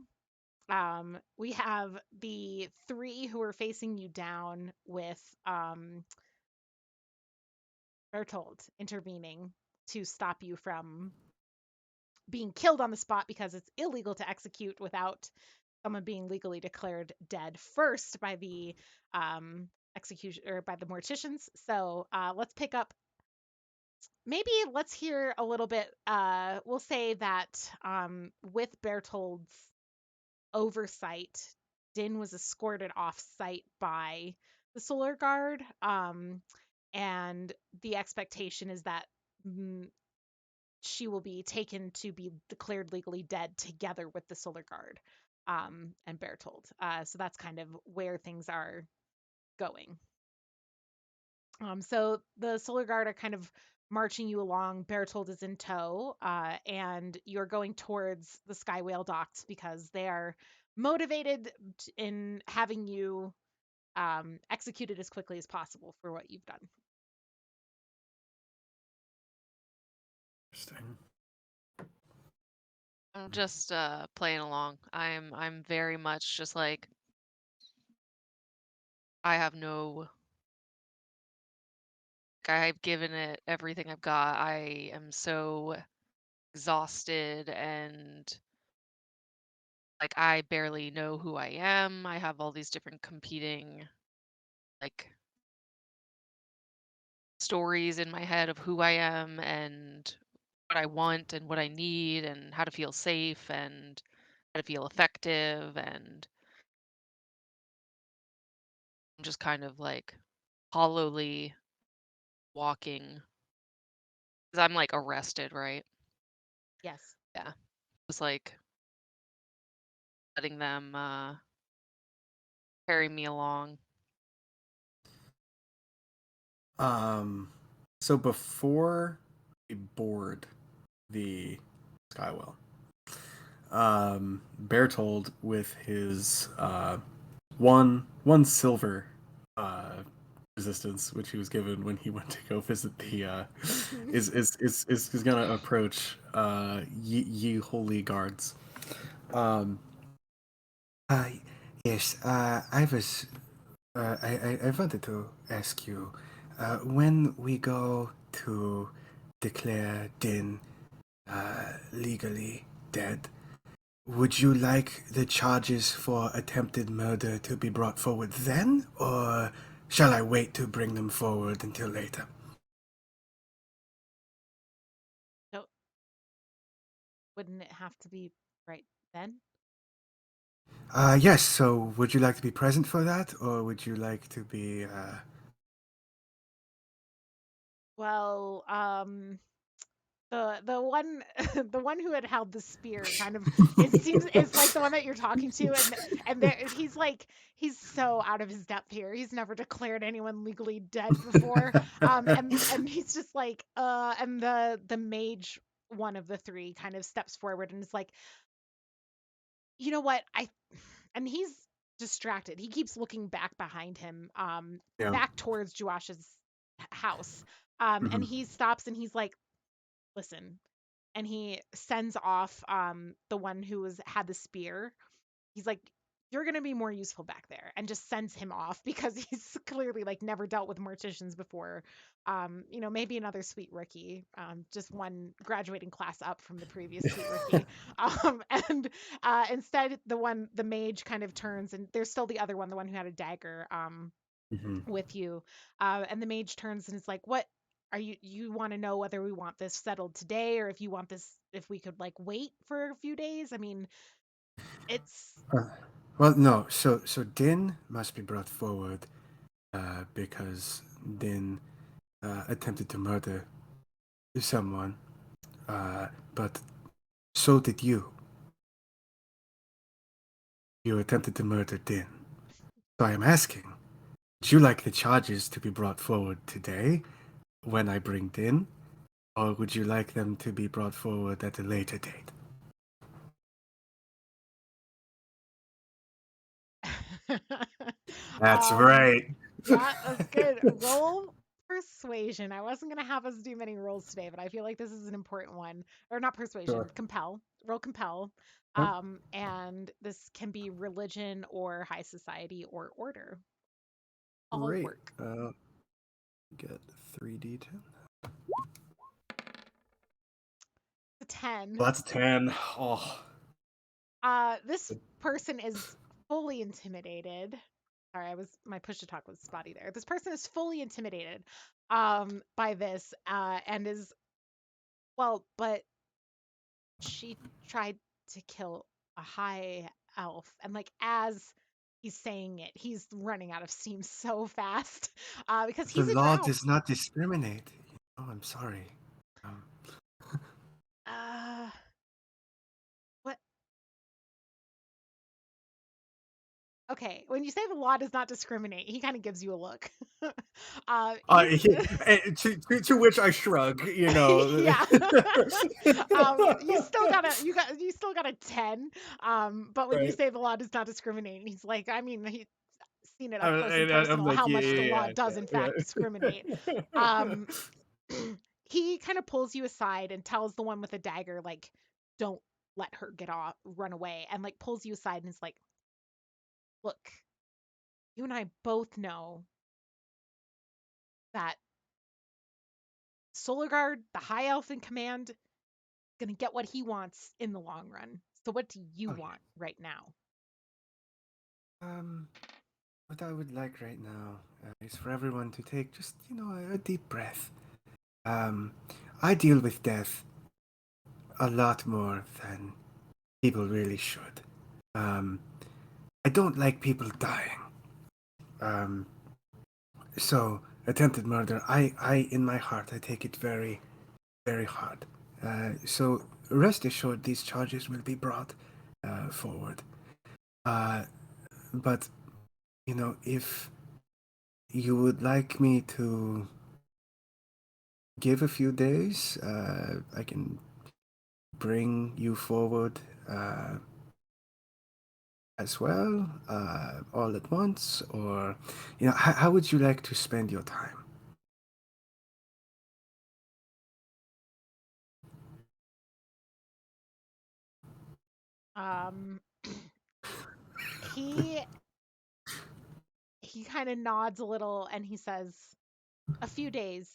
We have the three who are facing you down with Bertold intervening to stop you from being killed on the spot because it's illegal to execute without someone being legally declared dead first by the execution or by the morticians. So let's pick up. Maybe let's hear a little bit. We'll say that with Bertold's oversight, Din was escorted off site by the Solar Guard. And the expectation is that she will be taken to be declared legally dead together with the Solar Guard and Bertold. So that's kind of where things are going. So the Solar Guard are kind of marching you along. Bertold is in tow, and you're going towards the Sky Whale docks because they are motivated in having you executed as quickly as possible for what you've done. Interesting. I'm just playing along. I'm very much just like I have no I've given it everything I've got. I am so exhausted and like I barely know who I am. I have all these different competing like stories in my head of who I am and what I want and what I need and how to feel safe and how to feel effective, and I'm just kind of like hollowly walking because I'm like arrested, right? Yes. Yeah. Just like letting them carry me along. So before we board the Skywell, Bertold with his one silver resistance, which he was given when he went to go visit the is gonna approach ye holy guards. Um, Uh, yes, I was. I wanted to ask you, when we go to declare Din legally dead, would you like the charges for attempted murder to be brought forward then, or shall I wait to bring them forward until later? So wouldn't it have to be right then? Yes, so would you like to be present for that, or would you like to be, Well, the one the one who had held the spear kind of it seems it's like the one that you're talking to, and there he's so out of his depth here. He's never declared anyone legally dead before. And he's just like and the mage, one of the three, kind of steps forward and is like, you know what, and he's distracted. He keeps looking back behind him, yeah. back towards Joash's house. And Mhm. he stops and he's like, listen. And he sends off the one who had the spear. He's like, you're gonna be more useful back there, and just sends him off because he's clearly like never dealt with morticians before. Maybe another sweet rookie, just one graduating class up from the previous sweet rookie. And instead, the mage kind of turns, and there's still the other one, the one who had a dagger, Mhm. with you. And the mage turns and is like, what are you want to know whether we want this settled today, or if we could like wait for a few days? I mean, it's Uh, well, no. So Din must be brought forward because Din attempted to murder someone, but so did you. You attempted to murder Din. So I am asking, would you like the charges to be brought forward today when I bring Din? Or would you like them to be brought forward at a later date? That's right. Yeah, that's good. Roll persuasion. I wasn't gonna have us do many rolls today, but I feel like this is an important one. Or not persuasion, Sure. compel. Roll compel. Yep. And this can be religion or high society or order. All Great. work. Get 3d10. A 10. Well, that's 10. Oh. This person is fully intimidated. Sorry, my push to talk was spotty there. This person is fully intimidated by this and is but she tried to kill a high elf, and like as he's saying it, he's running out of steam so fast because The he's a law drow. does not discriminate. Oh, I'm sorry. What? Okay, when you say the law does not discriminate, he kind of gives you a look. To which I shrug. You know. Yeah. You still got a 10. But when you Right. say the law does not discriminate, he's like, I mean, he's seen it up I'm close and I'm personal like, how yeah, much the law yeah, does in fact discriminate. Um, he kind of pulls you aside and tells the one with the dagger, like, don't let her run away, and like pulls you aside and is like, look, you and I both know that Solarguard, the high elf in command, is gonna get what he wants in the long run. So what do you Okay. want right now? What I would like right now is for everyone to take just, a deep breath. I deal with death a lot more than people really should. I don't like people dying. So attempted murder, I in my heart, I take it very, very hard. So rest assured, these charges will be brought forward. But if you would like me to give a few days, I can bring you forward as well, all at once, or how would you like to spend your time? Um, he kind of nods a little and he says, a few days.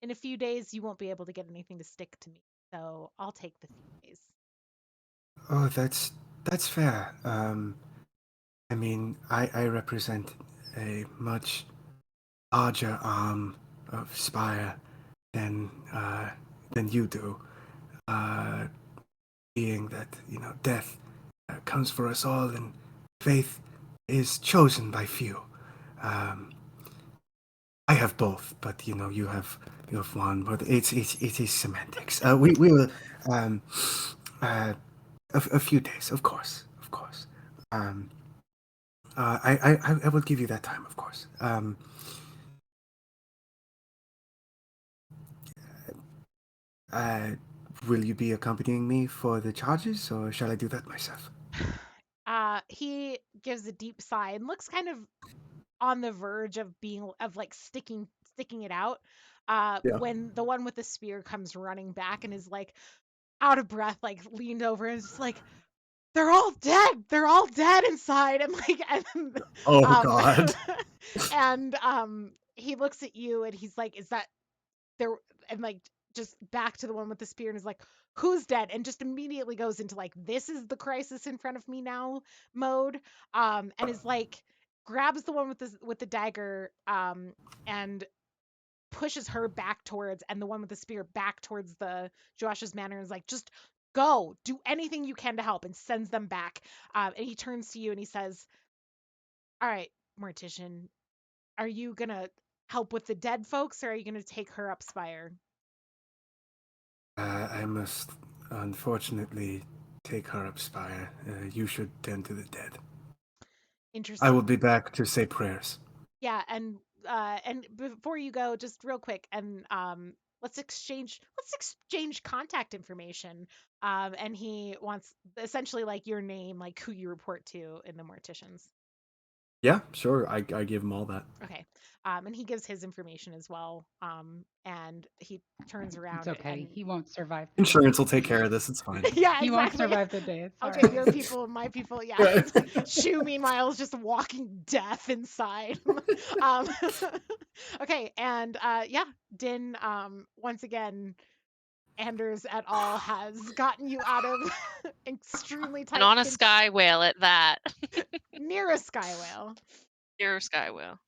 In a few days, you won't be able to get anything to stick to me, so I'll take the few days. Oh, that's fair. I mean, I represent a much larger arm of Spire than you do. Being that death comes for us all, and faith is chosen by few. I have both, but you have one. But it is semantics. We will a few days, of course, of course. I will give you that time, of course. Will you be accompanying me for the charges, or shall I do that myself? He gives a deep sigh and looks kind of on the verge of like sticking it out. Yeah. When the one with the spear comes running back and is like out of breath, like leaned over and is just like, they're all dead. They're all dead inside. And like, and, Oh God. and he looks at you and he's like, is that there? And like, just back to the one with the spear and is like, who's dead? And just immediately goes into like, this is the crisis in front of me now mode. And is like, grabs the one with the dagger and pushes her back towards, and the one with the spear back towards the Josh's manor, and is like, just go, do anything you can to help, and sends them back. And he turns to you and he says, all right, Mortician, are you gonna help with the dead folks, or are you gonna take her up Spire? I must unfortunately take her up, Spire. You should tend to the dead. Interesting. I will be back to say prayers. Yeah, and before you go, just real quick, and let's exchange contact information. And he wants essentially like your name, like who you report to in the Morticians. Yeah, sure. I give him all that. Okay. And he gives his information as well. And he turns around It's okay. and He won't survive the day. Insurance will take care of this. It's fine. yeah, He won't exactly. survive the day. It's all Okay, right. your people, my people, yeah. Shu, meanwhile, is just walking death inside. um, okay, and yeah, Din, once again, Anders et al. Has gotten you out of extremely tight And on a pinch- sky whale at that. near a sky whale. Near a sky whale.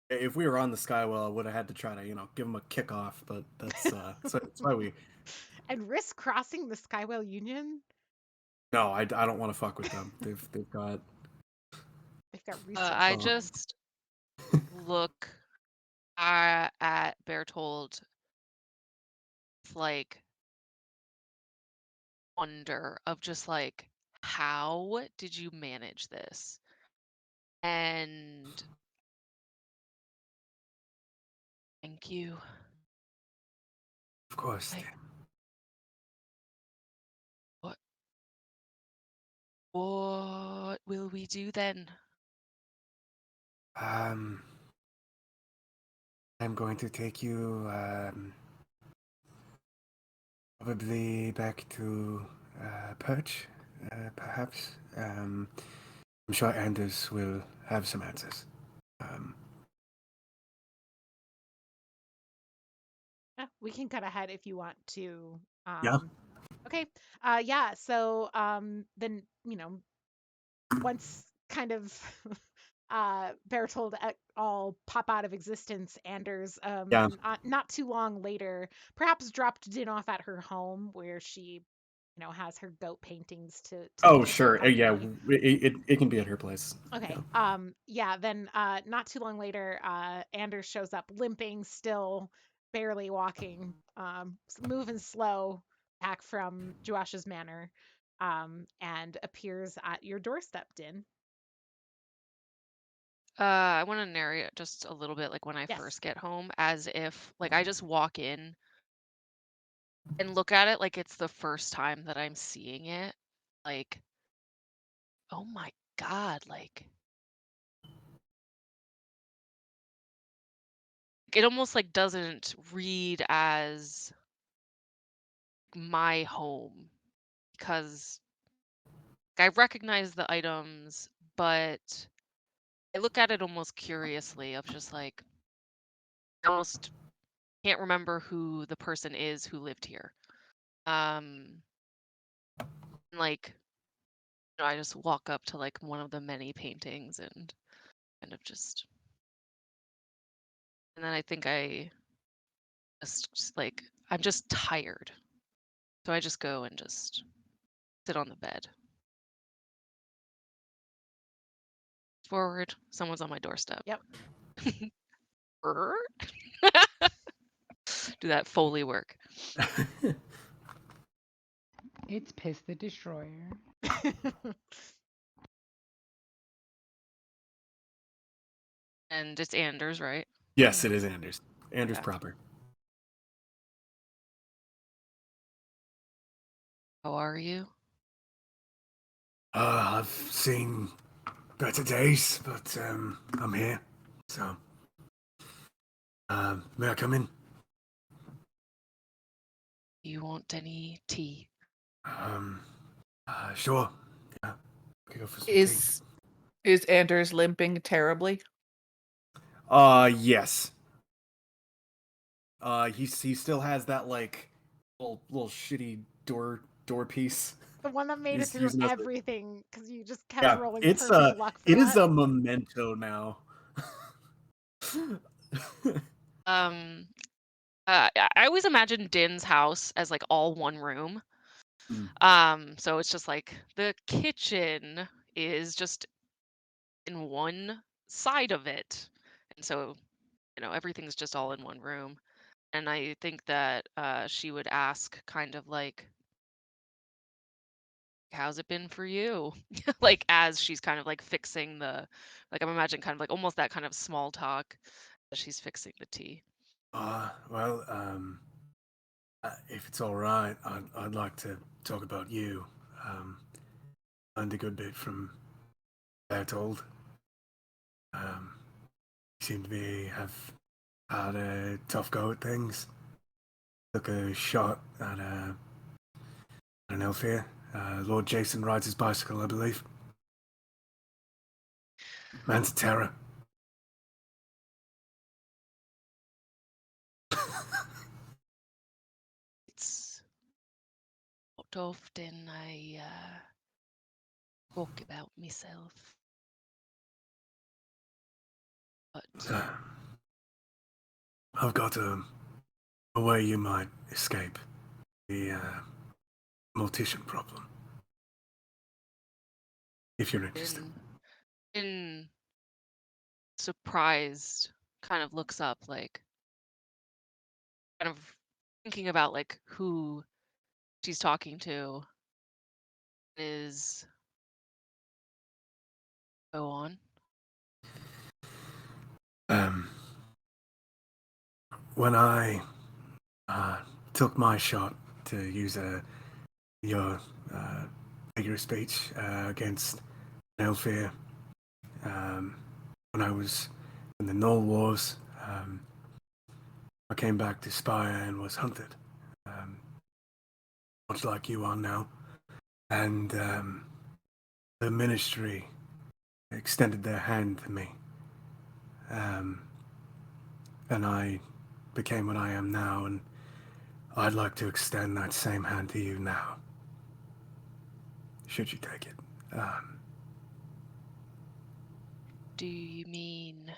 If we were on the Skywell, I would have had to try to, give him a kickoff, but that's why we. And risk crossing the sky whale union? No, I don't want to fuck with them. They've got. They've got resources. I Oh. just look at Bertold with like wonder of just like, how did you manage this? And thank you. Of course. Like, what will we do then? I'm going to take you probably back to Perch, perhaps. I'm sure Anders will have some answers. Yeah, we can cut ahead if you want to. Yeah. Okay. Yeah. So then once kind of Bertold et al. Pop out of existence, Anders Yeah. not too long later, perhaps dropped Din off at her home where she has her goat paintings to Oh, keep her sure. Yeah, company. it can be at her place. Okay. Yeah. Yeah, then not too long later, Anders shows up limping, still barely walking, moving slow back from Joash's manor, and appears at your doorstep, Din. I want to narrate just a little bit like when I Yes. first get home, as if like I just walk in and look at it like it's the first time that I'm seeing it. Like, oh my God, like it almost like doesn't read as my home because I recognize the items, but I look at it almost curiously of just like I almost can't remember who the person is who lived here. Like I just walk up to like one of the many paintings and kind of just and then I think I just like I'm just tired. So I just go and just sit on the bed. Forward, someone's on my doorstep. Yep. Do that Foley work. It's Piss the Destroyer. And it's Anders, right? Yes, it is Anders. Anders Yeah. proper. How are you? I've seen better days, but I'm here. So, may I come in? You want any tea? Sure. Yeah. Could go for some tea. Is Anders limping terribly? Yes. He still has that like little shitty door piece. The one that made it He's through using that- everything because you just kept Yeah, rolling it's perfect luck for it that. is a memento now. I always imagine Din's house as like all one room. So it's just like the kitchen is just in one side of it. And so, everything's just all in one room. And I think that she would ask kind of like, how's it been for you? Like as she's kind of like fixing the, like I'm imagining kind of like almost that kind of small talk as she's fixing the tea. Well, if it's all right, I'd like to talk about you. Learned a good bit from Bertold. You seem to have had a tough go at things. Took a shot at an elf here. Lord Jason rides his bicycle, I believe. Man's a terror. It's not often I talk about myself, but I've got a way you might escape the mortician problem. If you're interested. been surprised, kind of looks up, like kind of thinking about like who she's talking to is go on. When I took my shot, to use your figure of speech, against Nelfir, when I was in the Null Wars, I came back to Spire and was hunted, much like you are now. And the Ministry extended their hand to me. And I became what I am now, and I'd like to extend that same hand to you now. Should you take it? Do you mean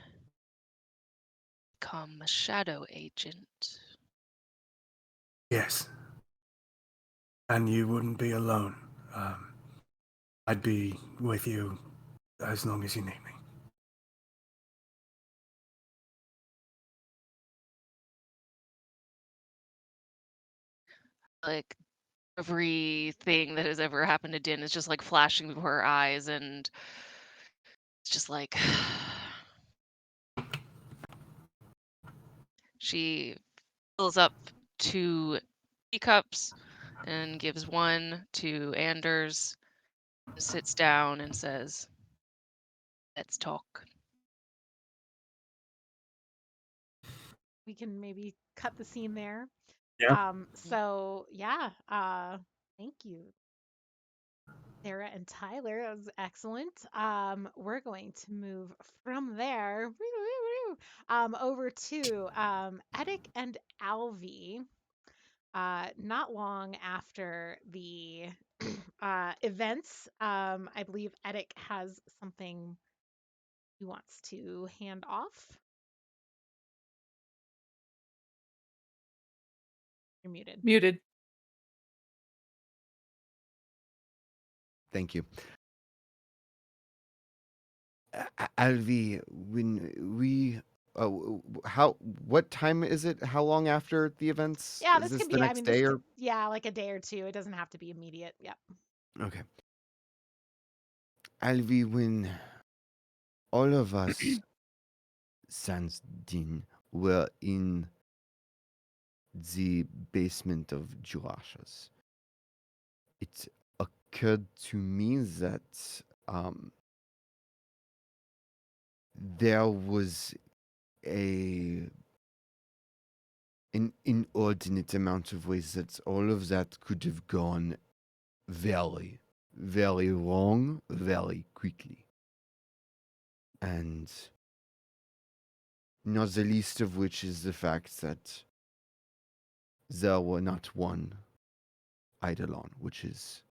become a shadow agent? Yes. And you wouldn't be alone. I'd be with you as long as you need me. Like everything that has ever happened to Din is just like flashing before her eyes, and it's just like she fills up 2 teacups and gives one to Anders, sits down and says, "Let's talk." We can maybe cut the scene there. Yeah. So yeah, thank you, Sarah and Tyler. That was excellent. We're going to move from there over to Edic and Alvi. Not long after the events, I believe Edic has something he wants to hand off. You're muted. Muted. Thank you. Alvi, when we what time is it? How long after the events? Yeah, Is this this can the be, I next mean, day this or could, yeah, like a day or two. It doesn't have to be immediate. Yep. okay? Alvi, when all of us sans Din were in the basement of Jurashas, it occurred to me that there was an inordinate amount of ways that all of that could have gone very, very wrong very quickly. And not the least of which is the fact that there were not one Eidolon, which is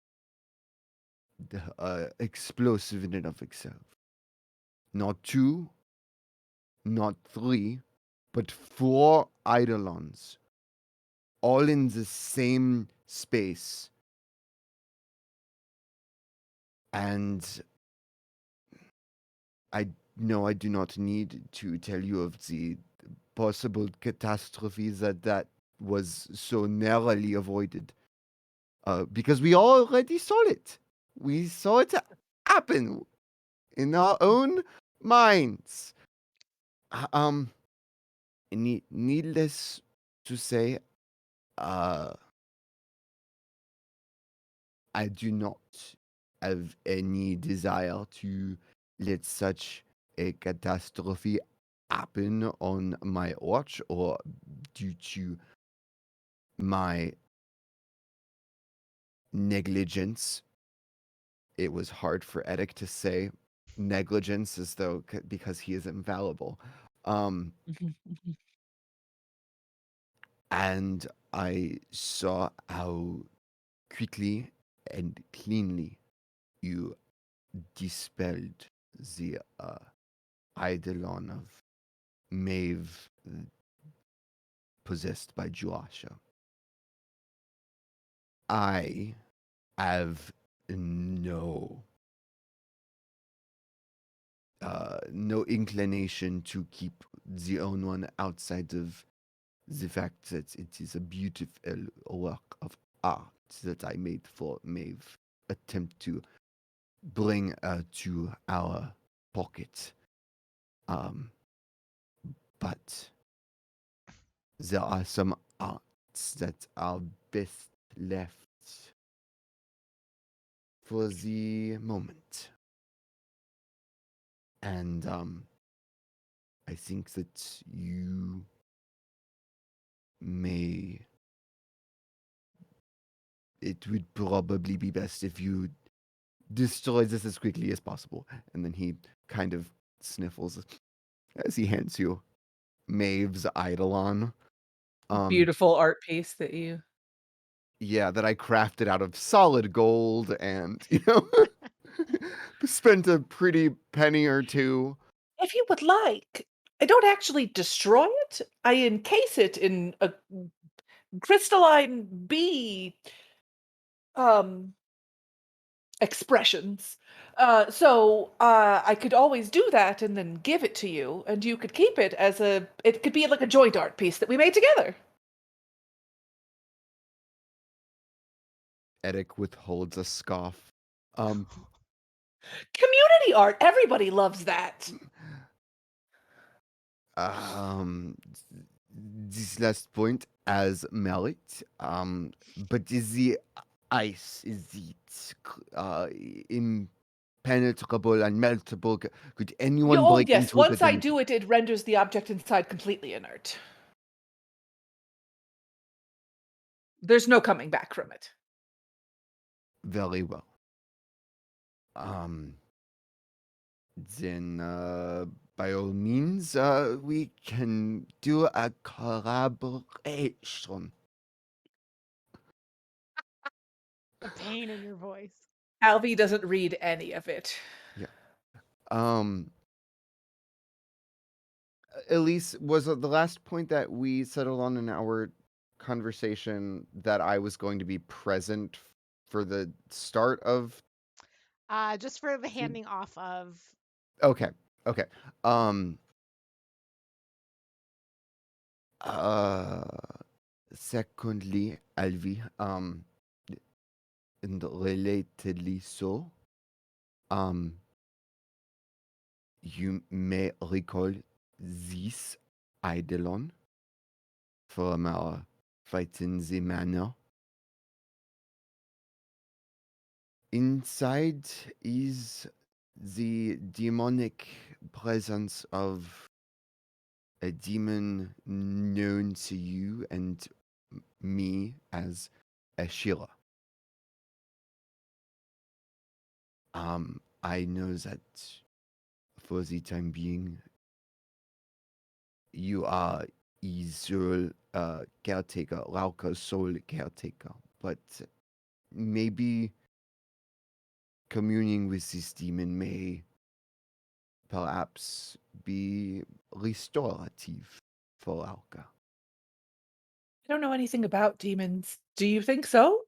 explosive in and of itself. Not 2, not 3, but 4 Eidolons, all in the same space. And I know I do not need to tell you of the possible catastrophe that was so narrowly avoided. Because we already saw it. We saw it happen in our own minds. Um, needless to say, uh, I do not have any desire to let such a catastrophe happen on my watch or due to my negligence. It was hard for Edic to say negligence as though because he is infallible. And I saw how quickly and cleanly you dispelled the eidolon of Maeve possessed by Joasha. I have no inclination to keep the own one outside of the fact that it is a beautiful work of art that I made for Maeve attempt to bring to our pocket. But there are some arts that are best left for the moment. And I think that you may. It would probably be best if you destroy this as quickly as possible. And then he kind of sniffles as he hands you Maeve's Eidolon. Beautiful art piece that you. Yeah, that I crafted out of solid gold and, spent a pretty penny or two. If you would like, I don't actually destroy it. I encase it in a crystalline bee expressions. So I could always do that and then give it to you, and you could keep it as it could be like a joint art piece that we made together. Edic withholds a scoff. Community art, everybody loves that. This last point as merit. But is the ice, is it impenetrable and meltable? Could anyone Oh break yes, into once it? I do it, it renders the object inside completely inert. There's no coming back from it. Very well. Then, by all means, we can do a collaboration. The pain in your voice. Alvy doesn't read any of it. Yeah. Elise, was it the last point that we settled on in our conversation that I was going to be present for the start of? Just for the handing off of. Okay. Secondly, Alvi, and relatedly so, you may recall this Eidolon from our fight in the manor. Inside is the demonic presence of a demon known to you and me as Ashira. I know that for the time being, you are Izul caretaker, Rauka's sole caretaker, but maybe communing with this demon may perhaps be restorative for Rauka. I don't know anything about demons. Do you think so?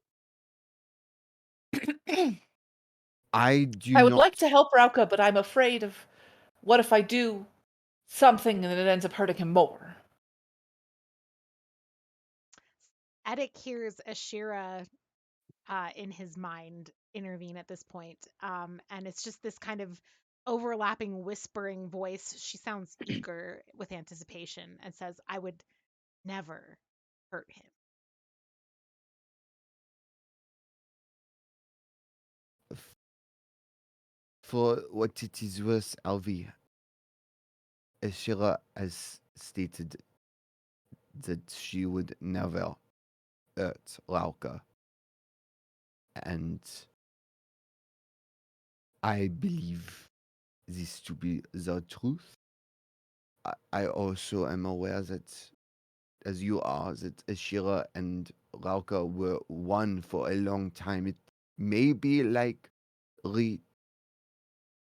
I do I would not. like to help Rauka, but I'm afraid of what if I do something and it ends up hurting him more. Edic hears Ashira in his mind intervene at this point. And it's just this kind of overlapping, whispering voice. She sounds eager with anticipation and says, I would never hurt him. F- For what it is worth, Alvi, Ashira has stated that she would never hurt Lauka. And I believe this to be the truth. I also am aware that, as you are, that Ashira and Lauka were one for a long time. It may be like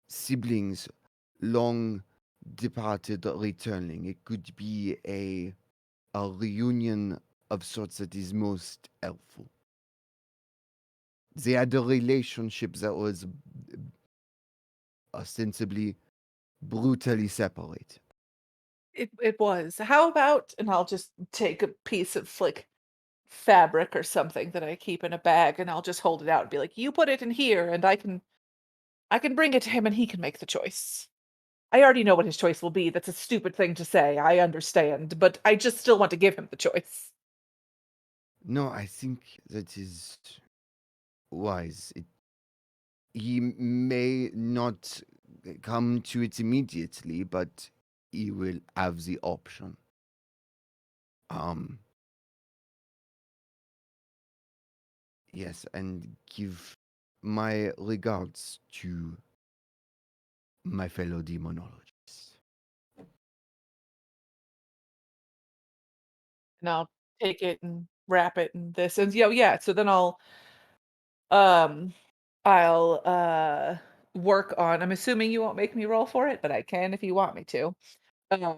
siblings long departed returning. It could be a reunion of sorts that is most helpful. They had a relationship that was ostensibly brutally separated. It was. How about, and I'll just take a piece of like fabric or something that I keep in a bag and I'll just hold it out and be like, you put it in here and I can bring it to him and he can make the choice. I already know what his choice will be. That's a stupid thing to say. I understand, but I just still want to give him the choice. No, I think that is wise. He may not come to it immediately, but he will have the option. Yes, and give my regards to my fellow demonologists. And I'll take it and wrap it in this. And yeah, so then um I'll work on, I'm assuming you won't make me roll for it, but I can if you want me to. Uh,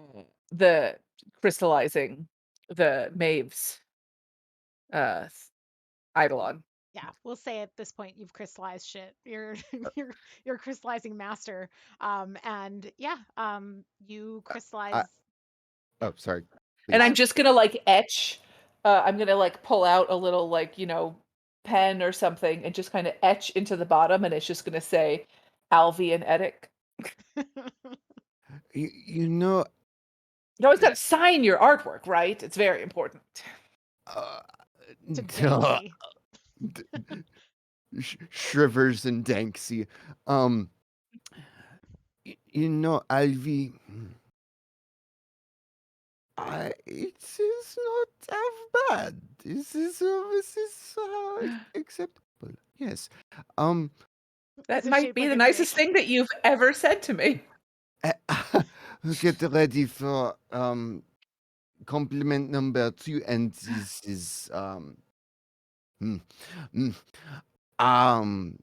the crystallizing the Maeve's uh eidolon. Yeah, we'll say at this point you've crystallized shit. You're you're crystallizing master. And yeah, you crystallize. Oh, sorry. And I'm Please. just gonna like etch. I'm gonna like pull out a little like, pen or something and just kind of etch into the bottom, and it's just gonna say Alvi and Edic. You know, You always gotta sign your artwork, right? It's very important. to duh, Banksy. Shrivers and Danksy. Alvi, it is not half bad. This is acceptable. Yes. That Does it might shape be like the a nicest drake? thing that you've ever said to me. Get ready for compliment number 2, and this is hmm, mm, um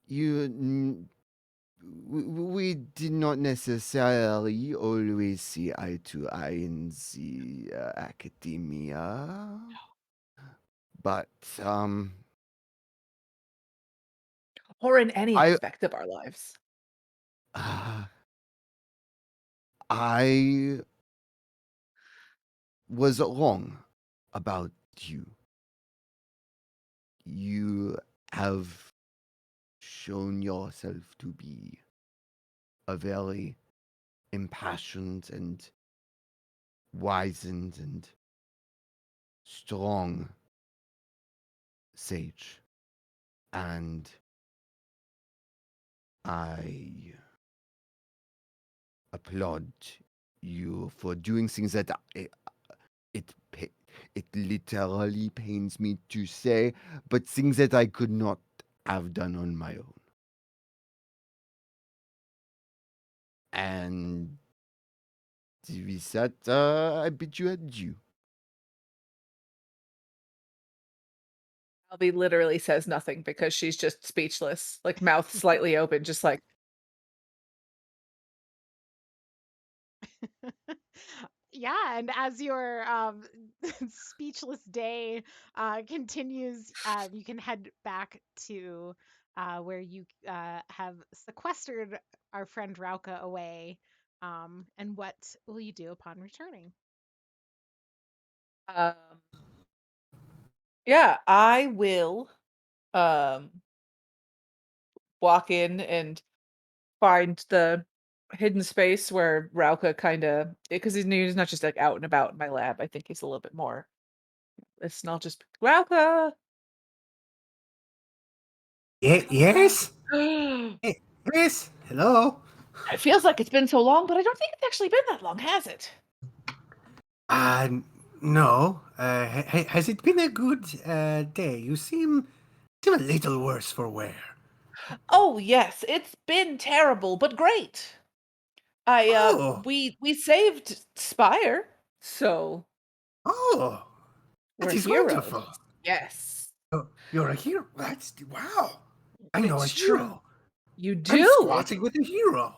you we did not necessarily always see eye to eye in the academia, but Or in any I aspect of our lives. I was wrong about you. You have shown yourself to be a very impassioned and wizened and strong sage. And I applaud you for doing things that it literally pains me to say, but things that I could not have done on my own. And with that, I bid you adieu. Alvi literally says nothing because she's just speechless, like mouth slightly open, just like. Yeah, and as your speechless day continues, you can head back to where you have sequestered our friend Rauka away. And what will you do upon returning? Um, yeah, I will um, walk in and find the hidden space where Rauka kind of, because he's not just like out and about in my lab. I think he's a little bit more. It's not just Rauka. Yes? It Yes? Hello? feels like it's been so long, but I don't think it's actually been that long, has it? Uh, no. Has it been a good day? You seem a little worse for wear. Oh yes, it's been terrible, but great. Oh, We saved Spire, so oh, we're that is heroes. wonderful. Yes. Oh, you're a hero. That's wow. I know a It's true. hero. You I'm do. squatting with a hero.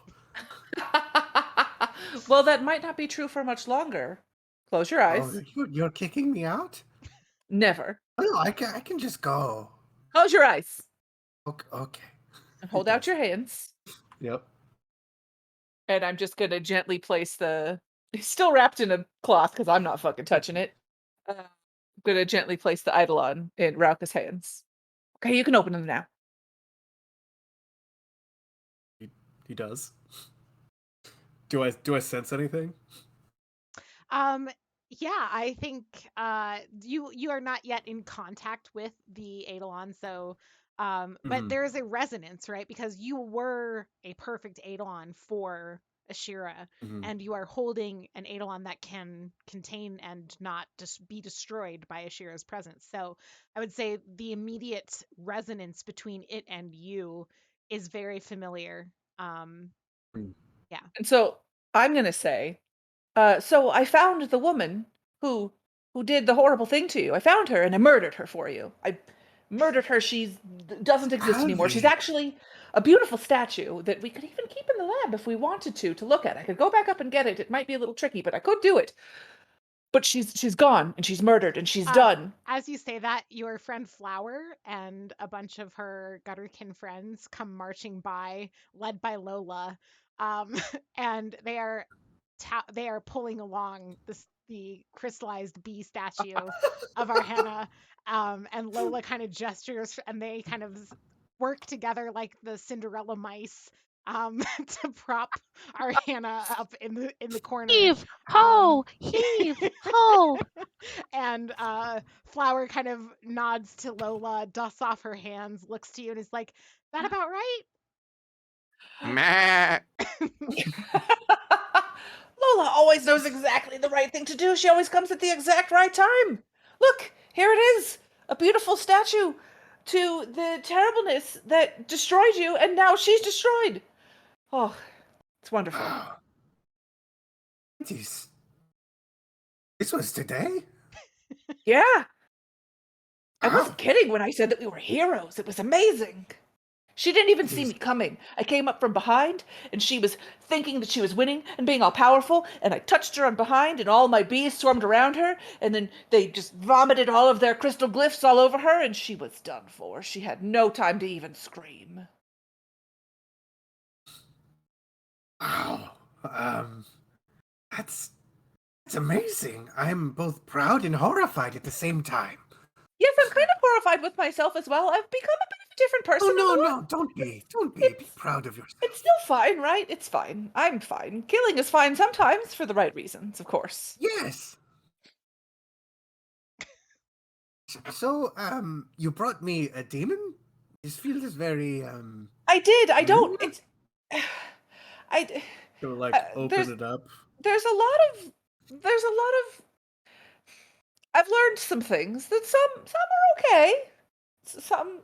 Well, that might not be true for much longer. Close your Oh, eyes. you're kicking me out? Never. Oh, I can just go. Close your eyes Okay. and hold out your hands. Yep. And I'm just gonna gently place the. It's still wrapped in a cloth because I'm not fucking touching it. I'm gonna gently place the Eidolon in Rauka's hands. Okay, you can open them now. He does. Do I sense anything? Yeah, I think you are not yet in contact with the Eidolon, so but there is a resonance, right? Because you were a perfect Eidolon for Ashira, and you are holding an Eidolon that can contain and not just be destroyed by Ashira's presence. So I would say the immediate resonance between it and you is very familiar. Yeah. And so I'm gonna say, so I found the woman who did the horrible thing to you. I found her and I murdered her for you. I murdered her. She's doesn't exist anymore. She's Alvi. actually a beautiful statue that we could even keep in the lab if we wanted to look at. I could go back up and get it. It might be a little tricky, but I could do it. But she's gone and she's murdered and she's done. As you say that, your friend Flower and a bunch of her Gutterkin friends come marching by, led by Lola, and they are pulling along the crystallized bee statue of Arhana, and Lola kind of gestures, and they kind of work together like the Cinderella mice, to prop Arhana up in the corner. Heave ho, heave ho. And Flower kind of nods to Lola, dusts off her hands, looks to you, and is like, "That about right?" Meh. Lola always knows exactly the right thing to do. She always comes at the exact right time. Look, here it is. A beautiful statue to the terribleness that destroyed you, and now she's destroyed. Oh, it's wonderful. Wow. This was today? Yeah. I Wow. wasn't kidding when I said that we were heroes. It was amazing. She didn't even see me coming. I came up from behind, and she was thinking that she was winning and being all powerful, and I touched her on behind, and all my bees swarmed around her, and then they just vomited all of their crystal glyphs all over her, and she was done for. She had no time to even scream. Wow. That's amazing. I'm both proud and horrified at the same time. Yes, I'm kind of horrified with myself as well. I've become a bit of a different person. Oh in the no, don't be. Be proud of yourself. It's still fine, right? It's fine. I'm fine. Killing is fine sometimes for the right reasons, of course. Yes. So, you brought me a demon? This feels very, I did. I don't. Hmm? It's. I. Go like there's- open it up. There's a lot of. There's a lot of. I've learned some things that some are okay. Some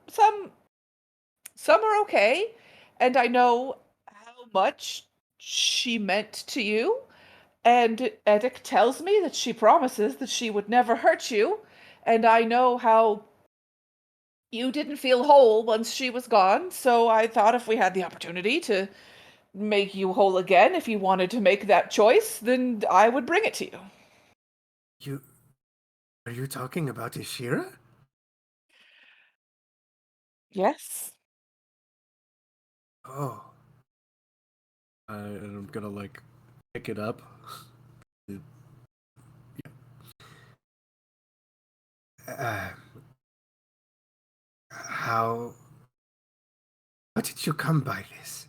are okay, and I know how much she meant to you. And Edic tells me that she promises that she would never hurt you, and I know how you didn't feel whole once she was gone, so I thought if we had the opportunity to make you whole again, if you wanted to make that choice, then I would bring it to you. Are you talking about Ashira? Yes. Oh. And I'm gonna like pick it up. how did you come by this?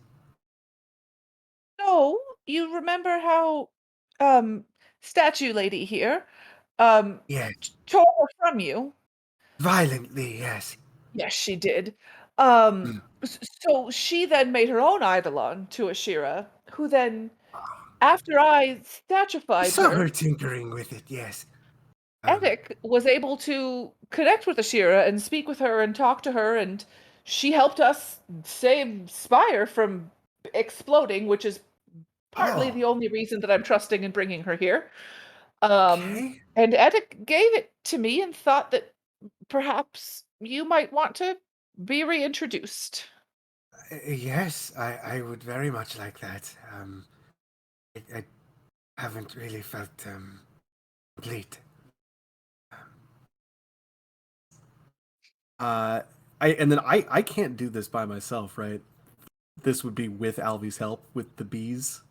No, you remember how statue lady here Yes, tore her from you? violently, yes. Yes, she did. Mm. So she then made her own eidolon to Ashira, who then, after I I statuified saw her her, tinkering with it, yes. Eddic was able to connect with Ashira and speak with her and talk to her, and she helped us save Spire from exploding, which is partly Oh, the only reason that I'm trusting in bringing her here. okay. And Eddic gave it to me and thought that perhaps you might want to be reintroduced. Yes, I would very much like that. I haven't really felt complete. I can't do this by myself, right? This would be with Alvy's help with the bees.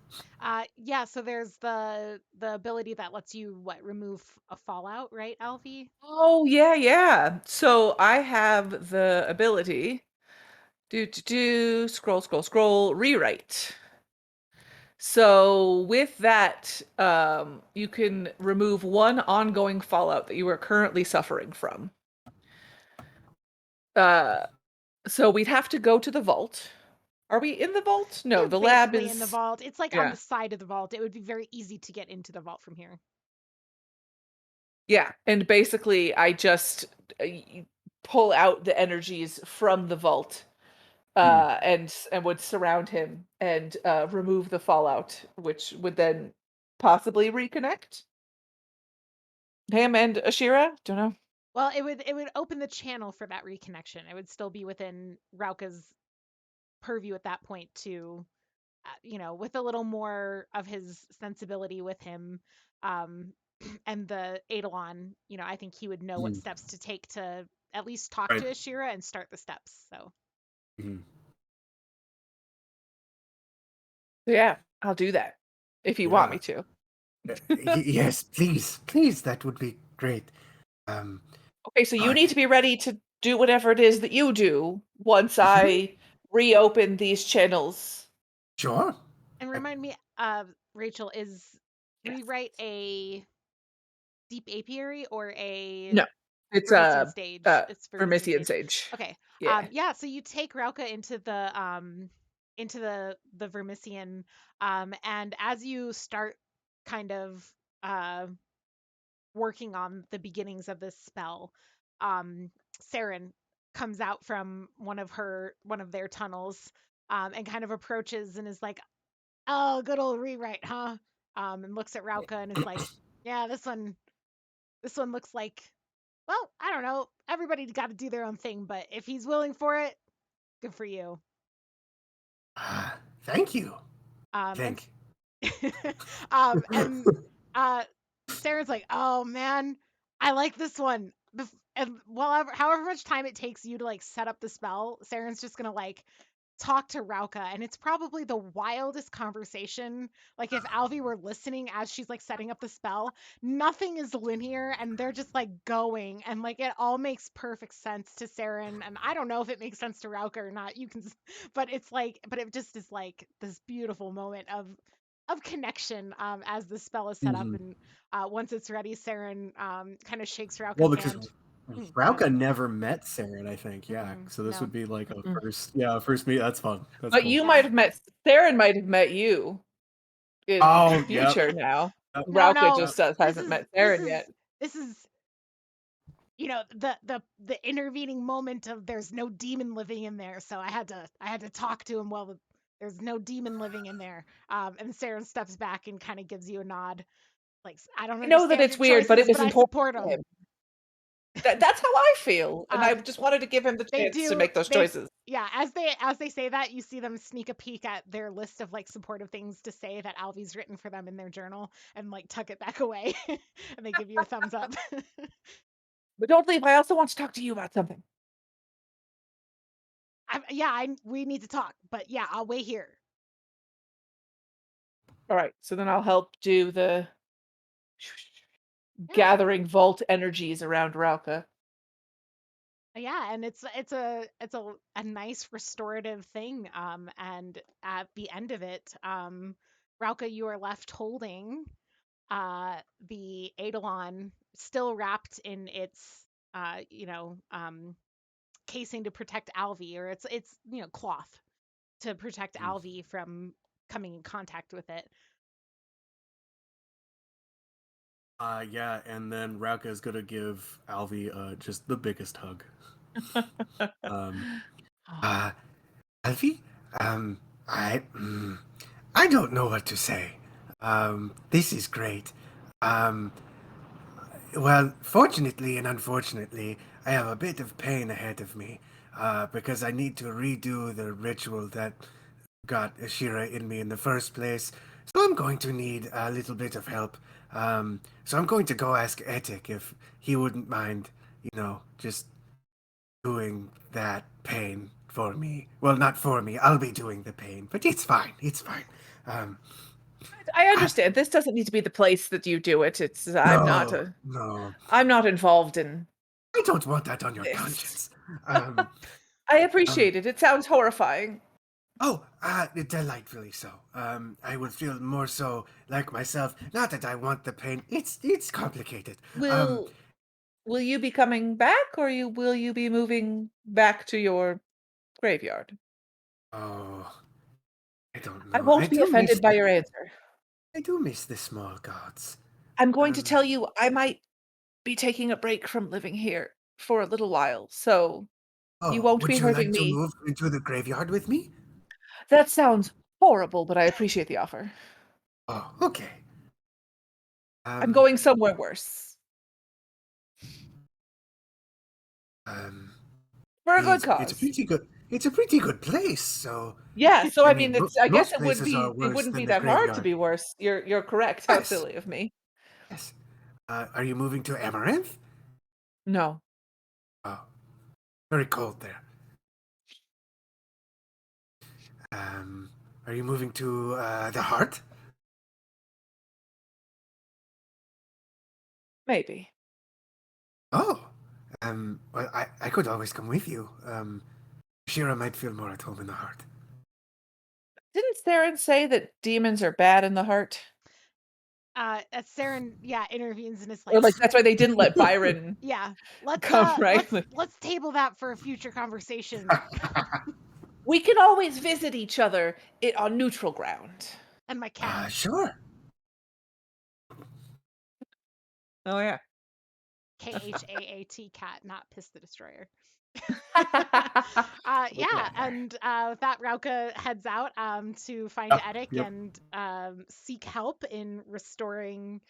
Yeah, so there's the ability that lets you remove a fallout, right, Alfie? Oh, yeah, yeah. So I have the ability scroll, rewrite. So with that, you can remove one ongoing fallout that you are currently suffering from. Uh, so we'd have to go to the vault. Are we in the vault? No, You're the lab basically in the is. vault. It's like on Yeah. the side of the vault. It would be very easy to get into the vault from here. Yeah, and basically I just pull out the energies from the vault and would surround him and remove the fallout, which would then possibly reconnect him and Ashira. Don't know. Well, it would open the channel for that reconnection. It would still be within Rauka's purview at that point to, with a little more of his sensibility with him, um, and the Eidolon, I think he would know what Mhm. steps to take to at least talk Right. to Ashira and start the steps. So Mhm. So yeah, I'll do that if you want me to. Yes, please, that would be great. Okay, so you But need to be ready to do whatever it is that you do once I reopen these channels. sure. and remind me, Rachel, is Yes. rewrite a deep apiary or a No, it's Vermisian stage? It's Vermisian Vermisian stage. Sage. Okay. Yeah. Yeah, so you take Rauka into the Vermisian, and as you start kind of uh working on the beginnings of this spell, um Saren comes out from one of their tunnels, and kind of approaches and is like, "Oh, good old rewrite, huh?" And looks at Rauka and is like, "Yeah, this one looks like, well, I don't know. Everybody's got to do their own thing, but if he's willing for it, good for you." Thank you. Um, and Thank. and Sarah's like, "Oh man, I like this one." And however much time it takes you to set up the spell, Saren's just gonna talk to Rauka, and it's probably the wildest conversation. Like if Alvi were listening as she's setting up the spell, nothing is linear and they're just going, and it all makes perfect sense to Saren. And I don't know if it makes sense to Rauka or not. You can but but it just is this beautiful moment of connection, as the spell is set up. Mhm. And once it's ready, Saren kind of shakes Well, Rauka's because hand. Go ahead. Rauka never met Saren, I think. Yeah, so this No. would be like a Mm-mm. first meet. That's fun. That's But cool. you Yeah. might have met Saren might have met you in the Oh, yep. future now. Yep. Rauka No, just Yep. this hasn't is met this Saren is yet. this is the intervening moment of there's no demon living in there, so I had to talk to him while there's no demon living in there. And Sarah steps back and kind of gives you a nod, like, "I don't I know that understand it's your weird, but it choices, was but I important support to them." him. That's how I feel, and I Um, just wanted to give him the they chance to do make those they choices. Yeah, as they say that, you see them sneak a peek at their list of supportive things to say that Alvy's written for them in their journal, and tuck it back away, and they give you a thumbs up. But don't leave. I also want to talk to you about something. We need to talk, but yeah, I'll wait here. All right, so then I'll help do the Yeah. gathering vault energies around Rauka. Yeah, and it's a nice restorative thing. And at the end of it, Rauka, you are left holding the Eidolon still wrapped in its casing to protect Alvi, or it's cloth to protect Mm. Alvi from coming in contact with it. Yeah, and then Rauka is gonna give Alvi just the biggest hug. Um, Alfie, um, I don't know what to say. This is great. Um, well, fortunately and unfortunately, I have a bit of pain ahead of me, because I need to redo the ritual that got Ashira in me in the first place. So I'm going to need a little bit of help. So I'm going to go ask Etik if he wouldn't mind, just doing that pain for me. Well, not for me. I'll be doing the pain, but it's fine. It's fine. Um, I I, understand. This doesn't need to be the place that you do it. no. I'm not involved in I don't want that on your this. conscience. Um, I um, appreciate it. It sounds horrifying. delightfully so. I would feel more so like myself. Not that I want the pain. It's complicated. Will you be coming back, or will you be moving back to your graveyard? Oh, I don't I know. won't be offended by your answer. I do miss the small gods. I'm going to Um, tell you I might be taking a break from living here for a little while, so you oh, won't would be you like hurting to me. move into the graveyard with me? That sounds horrible, but I appreciate the offer. Oh, okay. I'm Um, going somewhere worse. um, For a good it's a cause. pretty good. It's a pretty good place. So, Yeah, so I I mean, mean, I guess most places are it worse wouldn't than be the that hard to graveyard. be worse. You're correct. How Yes, silly of me. yes. Are you moving to Amaranth? No. Oh, very cold there. Are you moving to the Heart? Maybe. Oh, well, I could always come with you. Shira might feel more at home in the Heart. Didn't Saren say that demons are bad in the heart? Saren, yeah, intervenes and is Or like, like that's why they didn't let Byron yeah, let's come, right? let's table that for a future conversation. We can always visit each other on neutral ground. And my cat. Sure. Oh yeah. KHAAT cat, not Piss the Destroyer. Okay. Yeah, and with that, Rauka heads out to find Edik yep. and seek help in restoring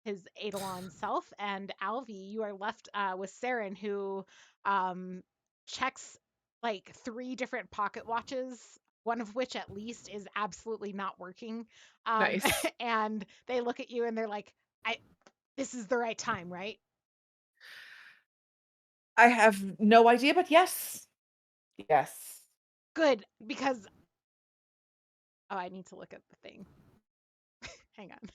his Eidolon self. And Alvi, you are left with Saren, who checks like 3 different pocket watches, one of which at least is absolutely not working. Nice. And they look at you and they're like, this is the right time, right? I have no idea, but yes. Yes. Good, because I need to look at the thing. Hang on.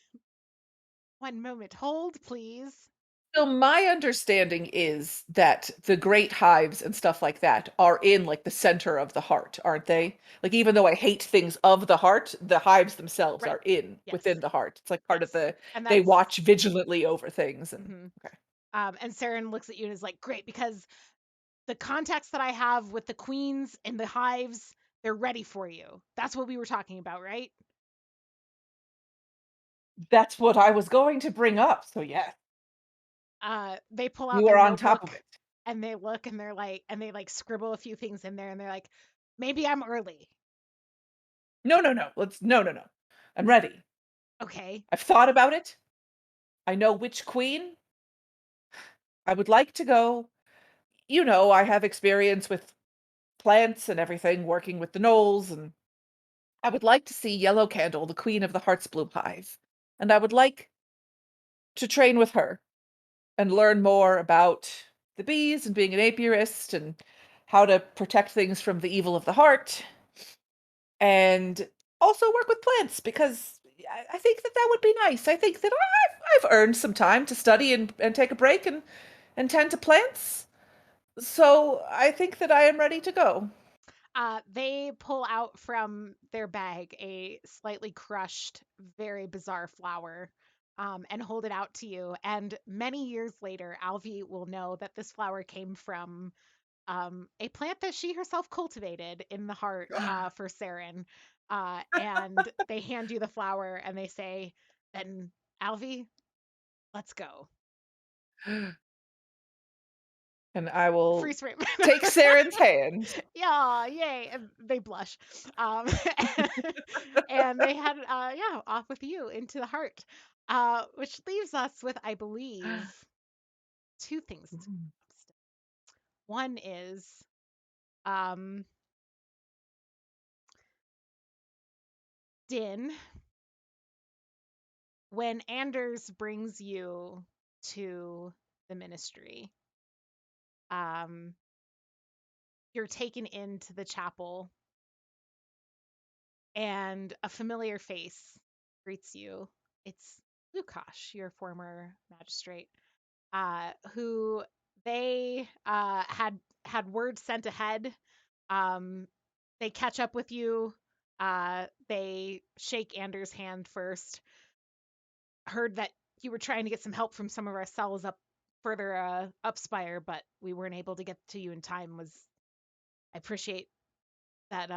One moment. Hold, please. So my understanding is that the great hives and stuff like that are in like the center of the heart, aren't they? Like even though I hate things of the heart, the hives themselves Right. are in Yes. within the heart. It's like part of Yes. the And they that's watch vigilantly over things and Mhm. okay. And Saren looks at you and is like, great, because the contacts that I have with the queens and the hives, they're ready for you. That's what we were talking about, right? That's what I was going to bring up. So yes, They pull out you their are on top of notebook it. and they look and they're like, and they like scribble a few things in there and they're like, maybe I'm early. No. No. I'm ready. Okay. I've thought about it. I know which queen I would like to go. I have experience with plants and everything, working with the gnolls, and I would like to see Yellow Candle, the queen of the Heart's Bloom Hive. And I would like to train with her and learn more about the bees and being an apiarist and how to protect things from the evil of the heart. And also work with plants because I think that would be nice. I think that I've earned some time to study and take a break and tend to plants. So I think that I am ready to go. They pull out from their bag a slightly crushed, very bizarre flower, and hold it out to you. And many years later, Alvi will know that this flower came from a plant that she herself cultivated in the heart for Saren. And they hand you the flower and they say, "Then, Alvi, let's go." And I will Freeze frame. take Saren's hand. Yeah, yay. And they blush. Um, and they head, off with you into the heart, which leaves us with, I believe, two things. One is, um, Din, when Anders brings you to the ministry, you're taken into the chapel and a familiar face greets you. It's Lukash, your former magistrate, who they had word sent ahead. They catch up with you. They shake Anders' hand first. Heard that you were trying to get some help from some of our cells up further up Spire, but we weren't able to get to you in time. I appreciate that.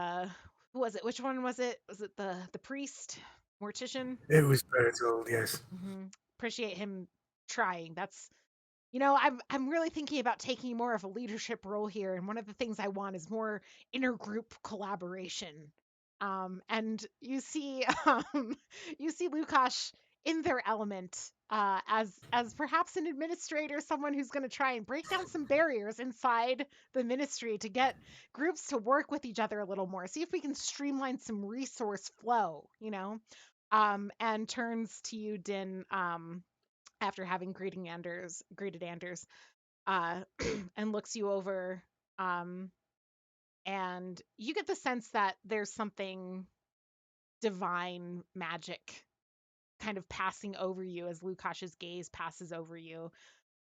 Who was it? Which one was it? Was it the priest, mortician? It was Bertold, yes. Appreciate him trying. That's I'm really thinking about taking more of a leadership role here, and one of the things I want is more intergroup collaboration. And you see you see Lukash in their element, as perhaps an administrator, someone who's going to try and break down some barriers inside the ministry to get groups to work with each other a little more. See if we can streamline some resource flow. And turns to you, Din, after having greeted Anders, and looks you over, and you get the sense that there's something divine magic kind of passing over you as Lukash's gaze passes over you.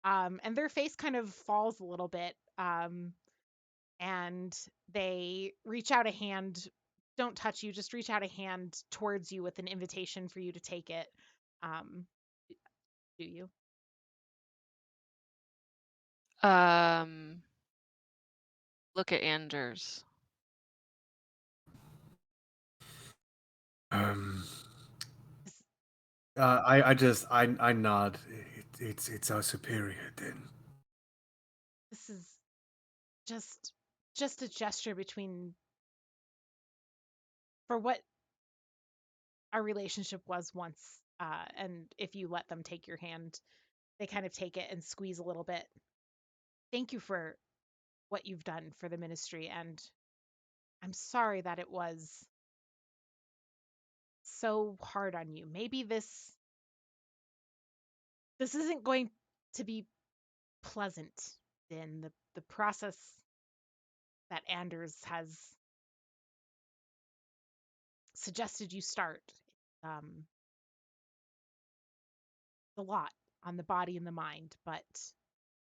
And their face kind of falls a little bit, and they reach out a hand. Don't touch you, just reach out a hand towards you with an invitation for you to take it. Um, do you? Look at Anders. I nod. It's our superior, then. This is just a gesture for what our relationship was once. And if you let them take your hand, they kind of take it and squeeze a little bit. Thank you for what you've done for the ministry, and I'm sorry that it was so hard on you. Maybe this isn't going to be pleasant. In the process that Anders has suggested you start, um, a lot on the body and the mind, but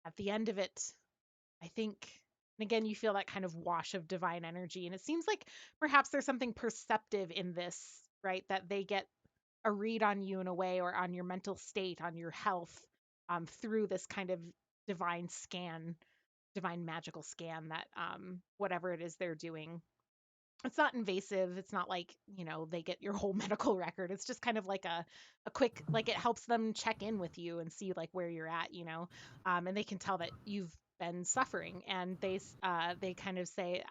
at the end of it, I think, and again, you feel that kind of wash of divine energy, and it seems like perhaps there's something perceptive in this, right? That they get a read on you in a way, or on your mental state, on your health, through this kind of divine magical scan that, whatever it is they're doing. It's not invasive. It's not like, they get your whole medical record. It's just kind of like a quick, like, it helps them check in with you and see like where you're at. And they can tell that you've been suffering, and they kind of say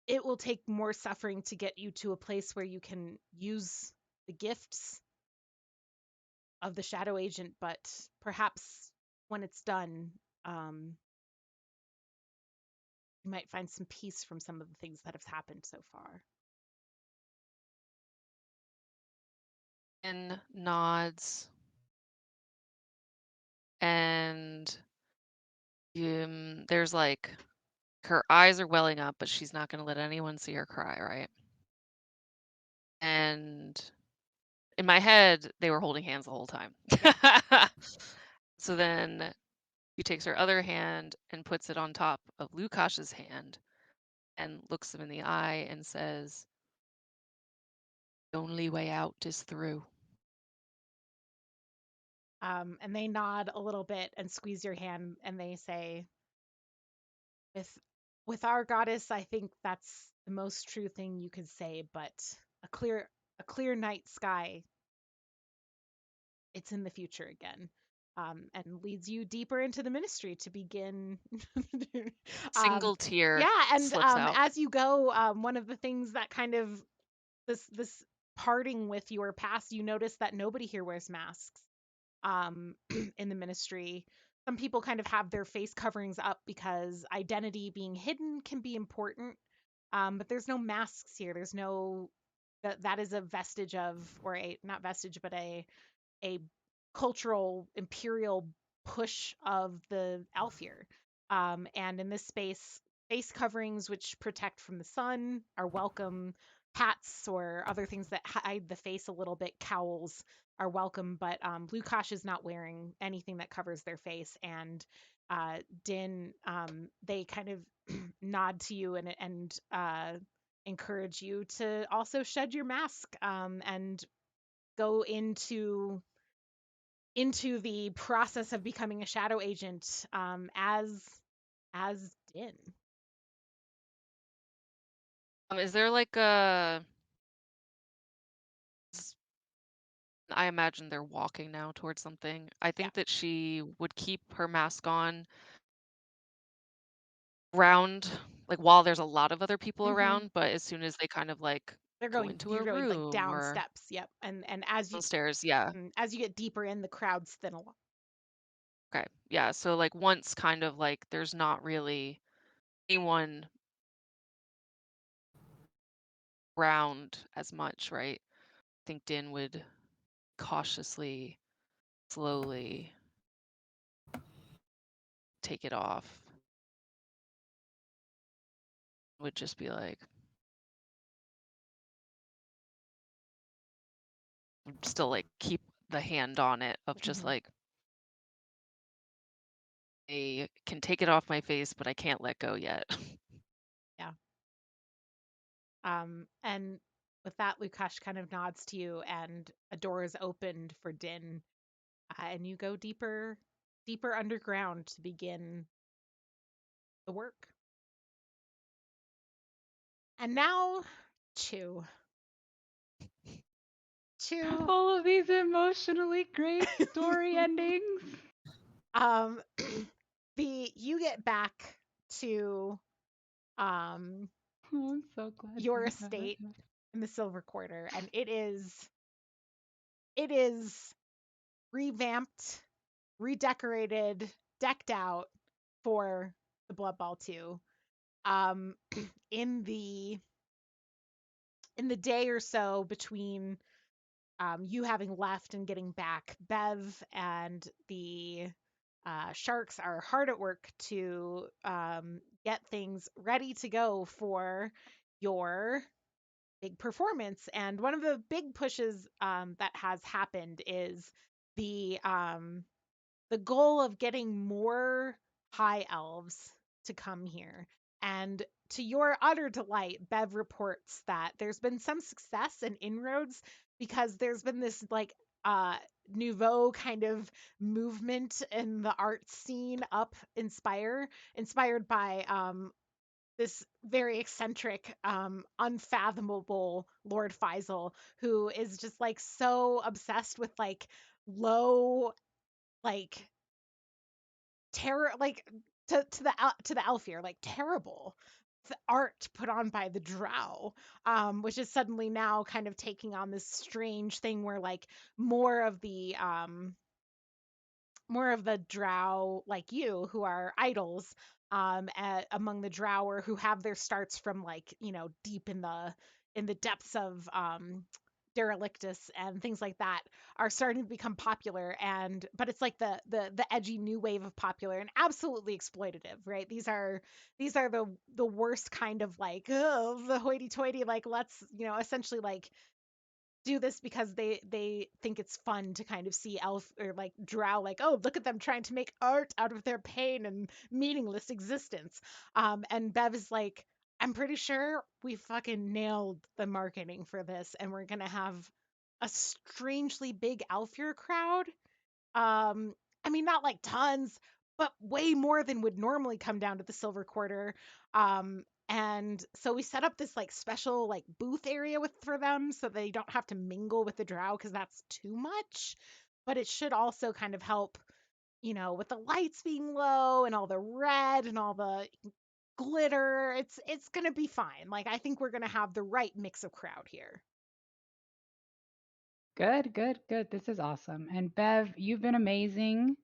it will take more suffering to get you to a place where you can use the gifts of the shadow agent, but perhaps when it's done, you might find some peace from some of the things that have happened so far. And nods. And there's like, her eyes are welling up, but she's not going to let anyone see her cry, right? And in my head, they were holding hands the whole time. So then She takes her other hand and puts it on top of Lukash's hand and looks him in the eye and says, "The only way out is through." And they nod a little bit and squeeze your hand, and they say, with our goddess, I think that's the most true thing you could say, but a clear night sky, it's in the future again. And leads you deeper into the ministry to begin. um, Single tear yeah, and slips out. as you go, one of the things that kind of this parting with your past, you notice that nobody here wears masks in the ministry. Some people kind of have their face coverings up because identity being hidden can be important. But there's no masks here. There's no that is a vestige of, or a not vestige, but a cultural imperial push of the Alfir. And in this space, face coverings which protect from the sun are welcome. Hats or other things that hide the face a little bit, cowls, are welcome. But Lukash is not wearing anything that covers their face. And Din, they kind of nod to you and encourage you to also shed your mask and go into the process of becoming a shadow agent as Din. Is there like I imagine they're walking now towards something. I Yeah. think that she would keep her mask on around, like while there's a lot of other people Mhm. around, but as soon as they kind of like They're go going into you're a going like room down or steps. Yep. And as you downstairs, yeah. as you get deeper in, the crowds thin a lot. Okay. Yeah. So like once kind of like there's not really anyone around as much, right? I think Din would cautiously, slowly take it off. Would just be like still like keep the hand on it of just Mhm. like I can take it off my face, but I can't let go yet. Yeah. And with that, Lukash kind of nods to you, and a door is opened for Din, and you go deeper underground to begin the work. And now, Chew. All of these emotionally great story endings. Um, you get back to um Oh, I'm so glad your you have it. estate in the Silver Quarter, and it is revamped, redecorated, decked out for the Blood Ball 2. Um, in the day or so between you having left and getting back, Bev and the Sharks are hard at work to get things ready to go for your big performance. And one of the big pushes that has happened is the goal of getting more high elves to come here. And to your utter delight, Bev reports that there's been some success and inroads because there's been this like nouveau kind of movement in the art scene up inspired by this very eccentric, unfathomable Lord Faisal, who is just like so obsessed with like low, like terror, like to the Alfir, like terrible art put on by the Drow, which is suddenly now kind of taking on this strange thing where like more of the Drow like you who are idols among the Drow or who have their starts from like deep in the depths of Derelictus and things like that are starting to become popular, and but it's like the edgy new wave of popular and absolutely exploitative, right? These are the worst kind of like, oh, the hoity-toity, like let's essentially like do this because they think it's fun to kind of see elf or like drow like, oh, look at them trying to make art out of their pain and meaningless existence. And Bev is like, I'm pretty sure we fucking nailed the marketing for this, and we're gonna have a strangely big Alfir crowd. um, I mean, not like tons, but way more than would normally come down to the Silver Quarter. And so we set up this like special like booth area with for them so they don't have to mingle with the drow because that's too much. But it should also kind of help, with the lights being low and all the red and all the glitter. It's gonna be fine. Like I think we're gonna have the right mix of crowd here. Good, good, good. This is awesome. And Bev, you've been amazing.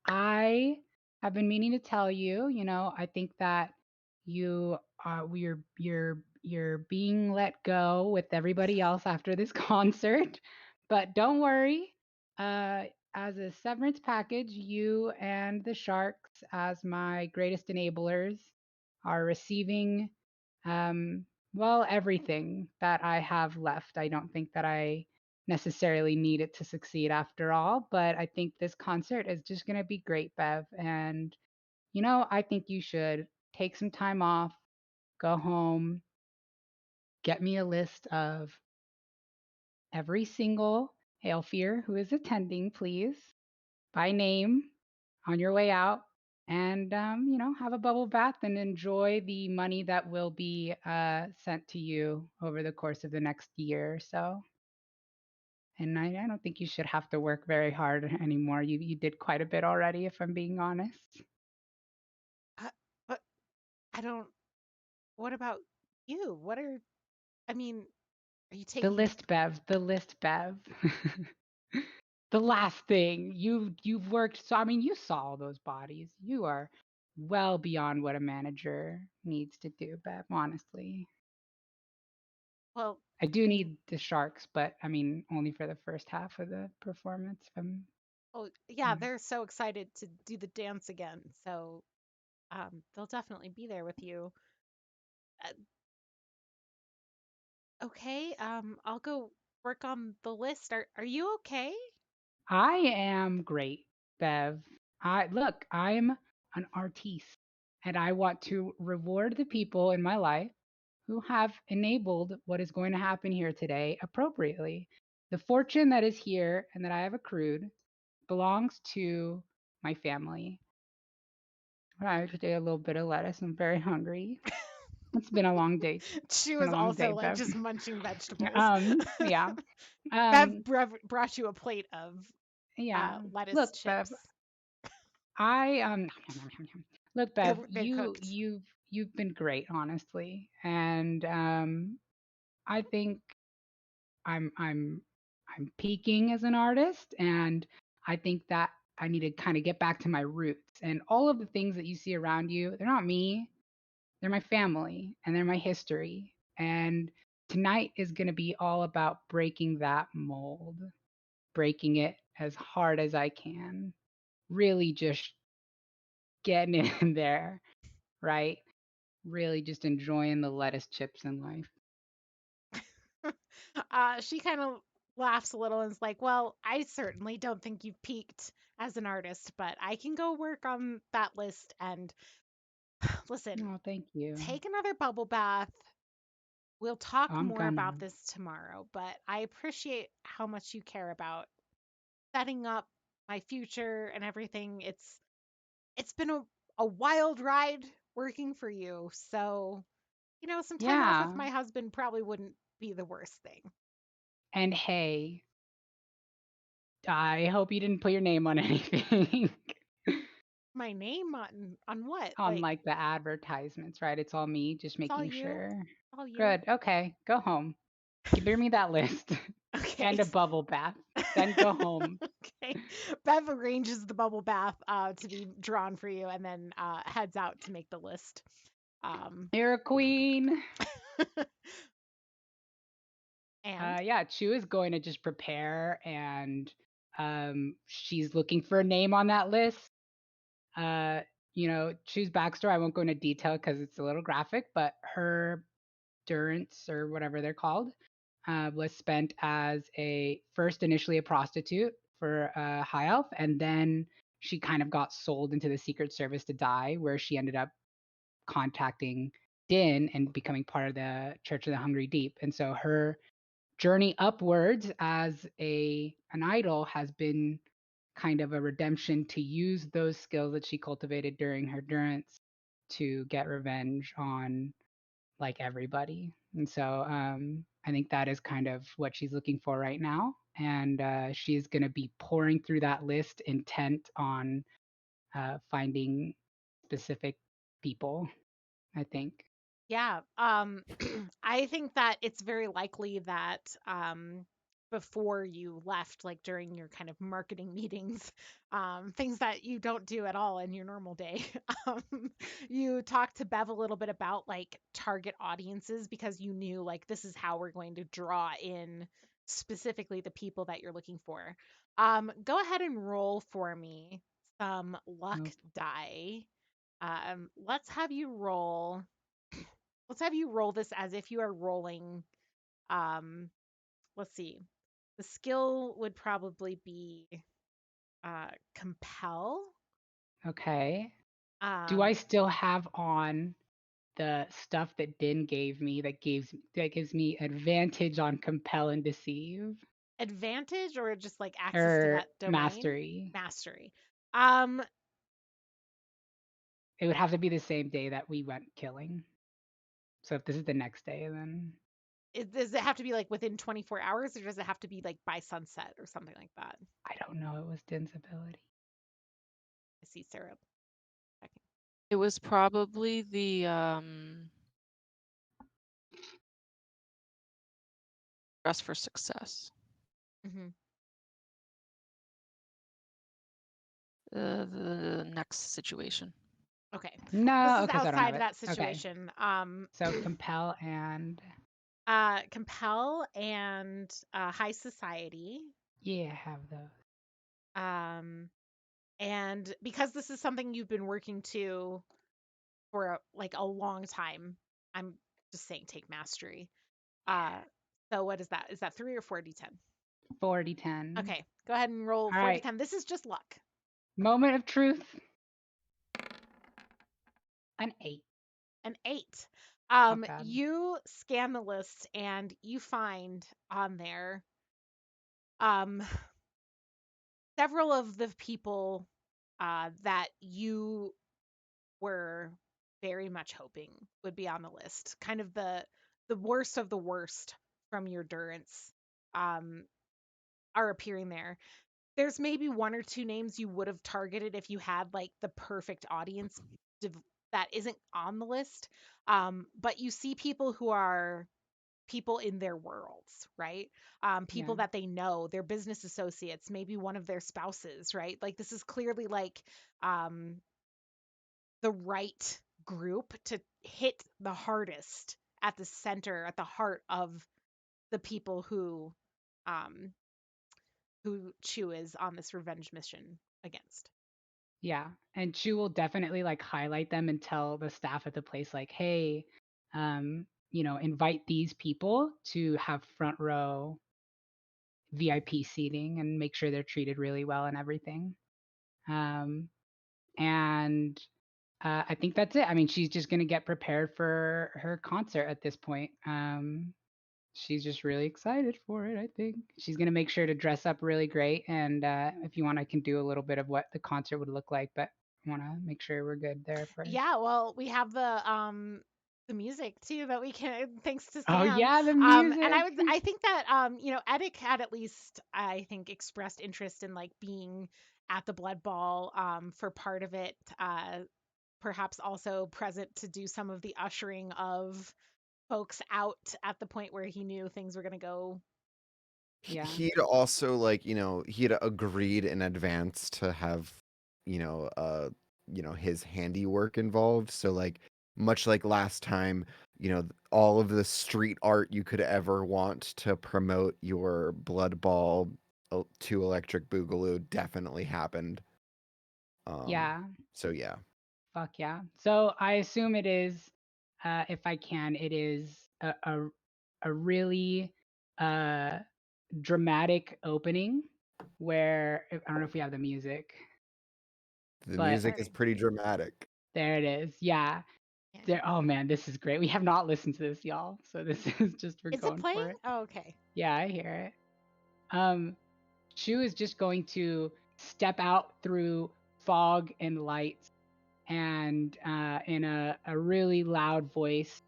I have been meaning to tell you, I think that you you're being let go with everybody else after this concert. But don't worry. Uh as a severance package, you and the Sharks, as my greatest enablers, are receiving um well, everything that I have left. I don't think that I necessarily need it to succeed after all, but I think this concert is just going to be great, Bev. And, I think you should take some time off, go home, get me a list of every single Hailfear who is attending, please, by name on your way out. And, have a bubble bath and enjoy the money that will be sent to you over the course of the next year or so. And I don't think you should have to work very hard anymore. You did quite a bit already, if I'm being honest. Uh, but I don't. What about you? I mean, are you The taking? list, Bev. The list, Bev. The last thing you've worked. So I mean, you saw all those bodies. You are well beyond what a manager needs to do, Bev. Honestly, Well, I do I mean, need the Sharks, but I mean only for the first half of the performance. If I'm, oh yeah, mm. they're so excited to do the dance again. So they'll definitely be there with you. Uh, okay, I'll go work on the list. Are you okay? I am great, Bev. I'm an artiste, and I want to reward the people in my life who have enabled what is going to happen here today appropriately. The fortune that is here and that I have accrued belongs to my family. I just ate a little bit of lettuce. I'm very hungry. It's been a long day. She It's been was a long day, also like Bev. just munching vegetables. Yeah. Bev Um, brought you a plate of yeah. lettuce Look, Bev, chips. I look, Bev, They're cooked. you've been great, honestly, and I think I'm I'm peaking as an artist, and I think that I need to kind of get back to my roots. And all of the things that you see around you, they're not me, they're my family, and they're my history. And tonight is going to be all about breaking that mold, breaking it as hard as I can, really just getting in there, right? Really just enjoying the lettuce chips in life. She kind of laughs a little and is like, well, I certainly don't think you've peaked as an artist, but I can go work on that list. And listen, Oh, thank you. take another bubble bath. We'll Oh, talk I'm more gonna. about this tomorrow, but I appreciate how much you care about setting up my future and everything. It's been a wild ride working for you. So, some time off with Yeah. my husband probably wouldn't be the worst thing. And hey, I hope you didn't put your name on anything. My name on what? On Like, like the advertisements, right? It's all me, just it's all making you. sure. All you. Good. Okay. Go home. Give me that list Okay. and a bubble bath. Then go home. Okay. Bev arranges the bubble bath to be drawn for you and then heads out to make the list. You're a queen. And Yeah, Chu is going to just prepare, and she's looking for a name on that list. Uh, Chu's backstory, I won't go into detail because it's a little graphic, but her Durance or whatever they're called, was spent as initially a prostitute for a high elf, and then she kind of got sold into the Secret Service to die, where she ended up contacting Din and becoming part of the Church of the Hungry Deep. And so her journey upwards as an idol has been kind of a redemption to use those skills that she cultivated during her durance to get revenge on like everybody. And so I think that is kind of what she's looking for right now. And she's going to be pouring through that list intent on finding specific people, I think. Yeah. I think that it's very likely that before you left, like during your kind of marketing meetings, things that you don't do at all in your normal day, you talked to Bev a little bit about like target audiences because you knew like this is how we're going to draw in specifically the people that you're looking for. Go ahead and roll for me some luck Nope. die. Let's have you roll. Let's have you roll this as if you are rolling. Um, let's see. The skill would probably be compel. Okay. Do Um, I still have on the stuff that Din gave me that gives me advantage on compel and deceive advantage or just like access to or that domain? mastery? Mastery. Um, It would have to be the same day that we went killing. So if this is the next day, then does it have to be like within 24 hours or does it have to be like by sunset or something like that? I don't know. It was Din's ability. I see Sarah. checking. It was probably the dress for success. Mhm. The next situation. Okay. This No, is okay, so I don't have outside of it. that Okay. situation. So compel and Compel and High Society. yeah, have those. And because this is something you've been working to for like a long time, I'm just saying take mastery. So what is that? Is that 3 or 4d10? 4d10. Okay, go ahead and roll All right. 4d10. This is just luck. Moment of truth. An 8. An 8. Not bad. You scan the list and you find on there um several of the people that you were very much hoping would be on the list. Kind of the worst of the worst from your durance um, are appearing there. There's maybe one or two names you would have targeted if you had like the perfect audience that isn't on the list. But you see people who are people in their worlds, right? People Yeah. that they know, their business associates, maybe one of their spouses, right? Like this is clearly like um, the right group to hit the hardest at the center, at the heart of the people um who Chu is on this revenge mission against. Yeah. And Chu will definitely like highlight them and tell the staff at the place like, hey, invite these people to have front row VIP seating and make sure they're treated really well and everything. And I think that's it. I mean, she's just going to get prepared for her concert at this point. She's just really excited for it, I think. She's going to make sure to dress up really great. And if you want, I can do a little bit of what the concert would look like, but I want to make sure we're good there first. Yeah, well, we have the music too that we can thanks to Oh, Sam. yeah, the And music. I think that Edic had at least I think expressed interest in like being at the blood ball for part of it. Perhaps also present to do some of the ushering of folks out at the point where he knew things were going to go. Yeah. He'd also he'd agreed in advance to have his handiwork involved. So like much like last time, all of the street art you could ever want to promote your Blood Ball to Electric Boogaloo definitely happened. Yeah. So yeah. Fuck yeah. So I assume it is, if I can, it is a really dramatic opening where I don't know if we have the music, The but music is pretty dramatic. there it is. Yeah. Yeah. There. Oh man, this is great. We have not listened to this, y'all. So this is just for Is it going playing? for it. Oh, okay. Yeah, I hear it. Shu is just going to step out through fog and lights and in a really loud voice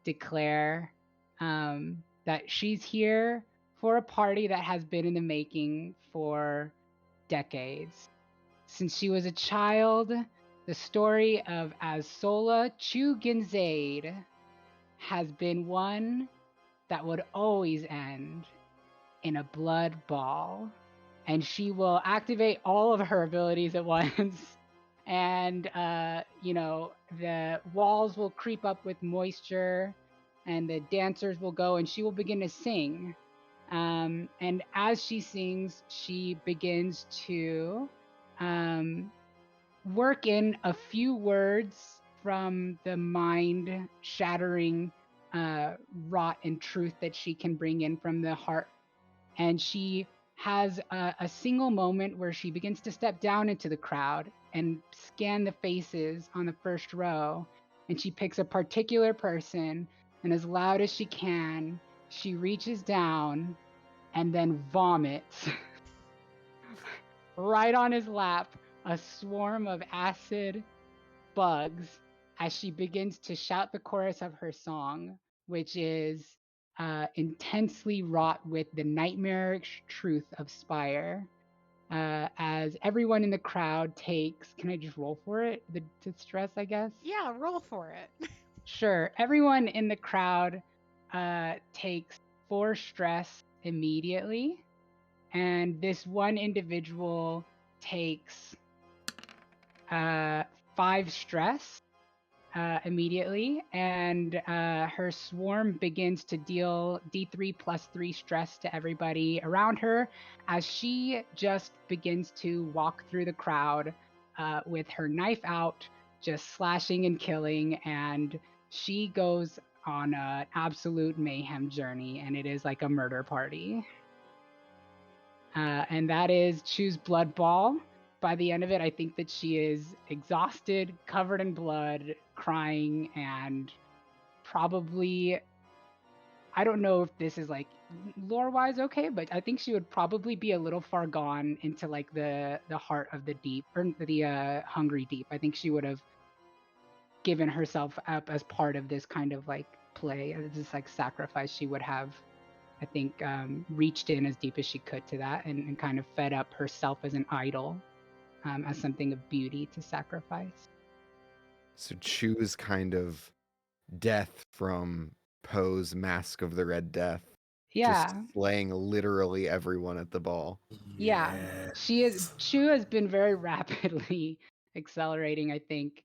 declare that she's here for a party that has been in the making for decades. Since she was a child, the story of Azsola Chu Ginzaid has been one that would always end in a blood ball. And she will activate all of her abilities at once. And, the walls will creep up with moisture and the dancers will go and she will begin to sing. And as she sings, she begins to work in a few words from the mind shattering rot and truth that she can bring in from the heart. And she has a single moment where she begins to step down into the crowd and scan the faces on the first row. And she picks a particular person, and as loud as she can, she reaches down and then vomits right on his lap a swarm of acid bugs as she begins to shout the chorus of her song, which is intensely wrought with the nightmarish truth of Spire. As everyone in the crowd takes, can I just roll for it? The stress, I guess? Yeah, roll for it. Sure. Everyone in the crowd takes 4 stress immediately. And this one individual takes 5 stress immediately, and her swarm begins to deal D3 plus 3 stress to everybody around her as she just begins to walk through the crowd with her knife out, just slashing and killing, and she goes on an absolute mayhem journey, and it is like a murder party. And that is Choose Blood Ball. By the end of it, I think that she is exhausted, covered in blood, crying, and probably, I don't know if this is like lore-wise okay, but I think she would probably be a little far gone into like the heart of the deep, or the hungry deep. I think she would have given herself up as part of this kind of like play, this like sacrifice. She would have, I think, reached in as deep as she could to that and kind of fed up herself as an idol, as something of beauty to sacrifice. So choose kind of death from Poe's Mask of the Red Death. Yeah. Just slaying literally everyone at the ball. Yeah. Chu has been very rapidly accelerating, I think,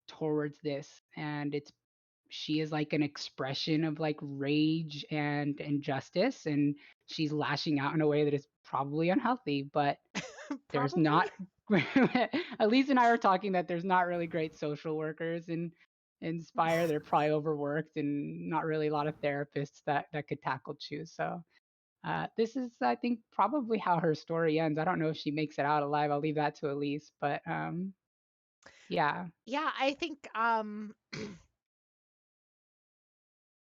towards this. And she is like an expression of like rage and injustice, and she's lashing out in a way that is probably unhealthy, but there's Probably. not Elise and I were talking that there's not really great social workers in Spire. They're probably overworked and not really a lot of therapists that could tackle Chu. So this is, I think, probably how her story ends. I don't know if she makes it out alive. I'll leave that to Elise, but yeah. Yeah, I think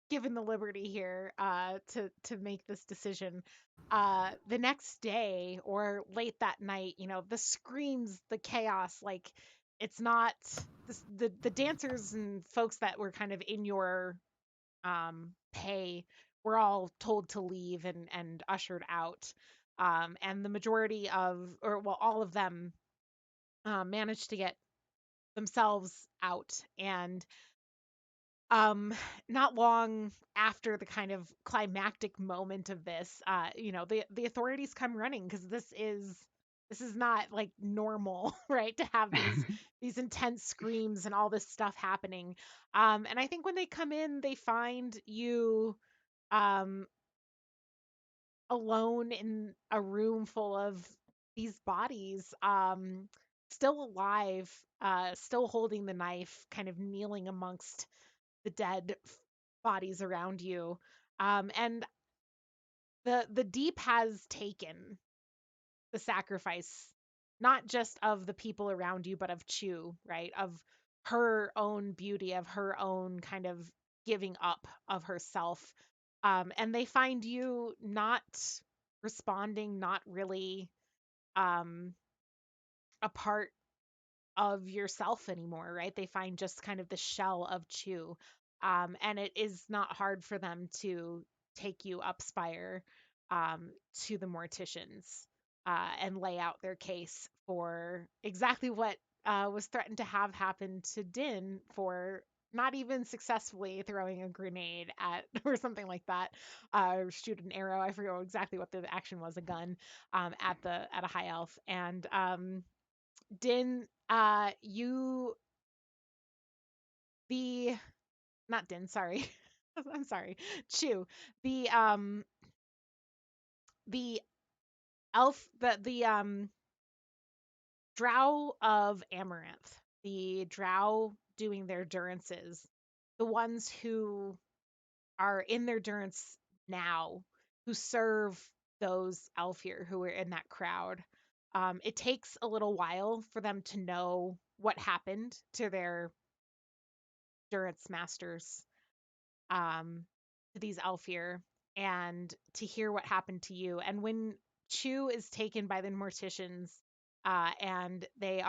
given the liberty here to make this decision, the next day or late that night, the screams, the chaos, like it's not the dancers and folks that were kind of in your pay were all told to leave and ushered out. And the majority of, or well, all of them managed to get themselves out. And not long after the kind of climactic moment of this, the authorities come running because this is not like normal, right, to have these intense screams and all this stuff happening. And I think when they come in, they find you um alone in a room full of these bodies, still alive, still holding the knife, kind of kneeling amongst the dead bodies around you. And the deep has taken the sacrifice, not just of the people around you, but of Chu, right? Of her own beauty, of her own kind of giving up of herself. And they find you not responding, not really um, a part of yourself anymore, right? They find just kind of the shell of Chu. And it is not hard for them to take you up Spire to the morticians and lay out their case for exactly what was threatened to have happened to Din for not even successfully throwing a grenade at or something like that, shoot an arrow. I forget exactly what the action was, a gun at a high elf. And Din, you the not Din, sorry. I'm sorry. Chu, the the elf the drow of Amaranth, the drow doing their durances, the ones who are in their durance now, who serve those elf here who are in that crowd. It takes a little while for them to know what happened to their durance masters, to these Alfir, and to hear what happened to you. And when Chu is taken by the morticians, and they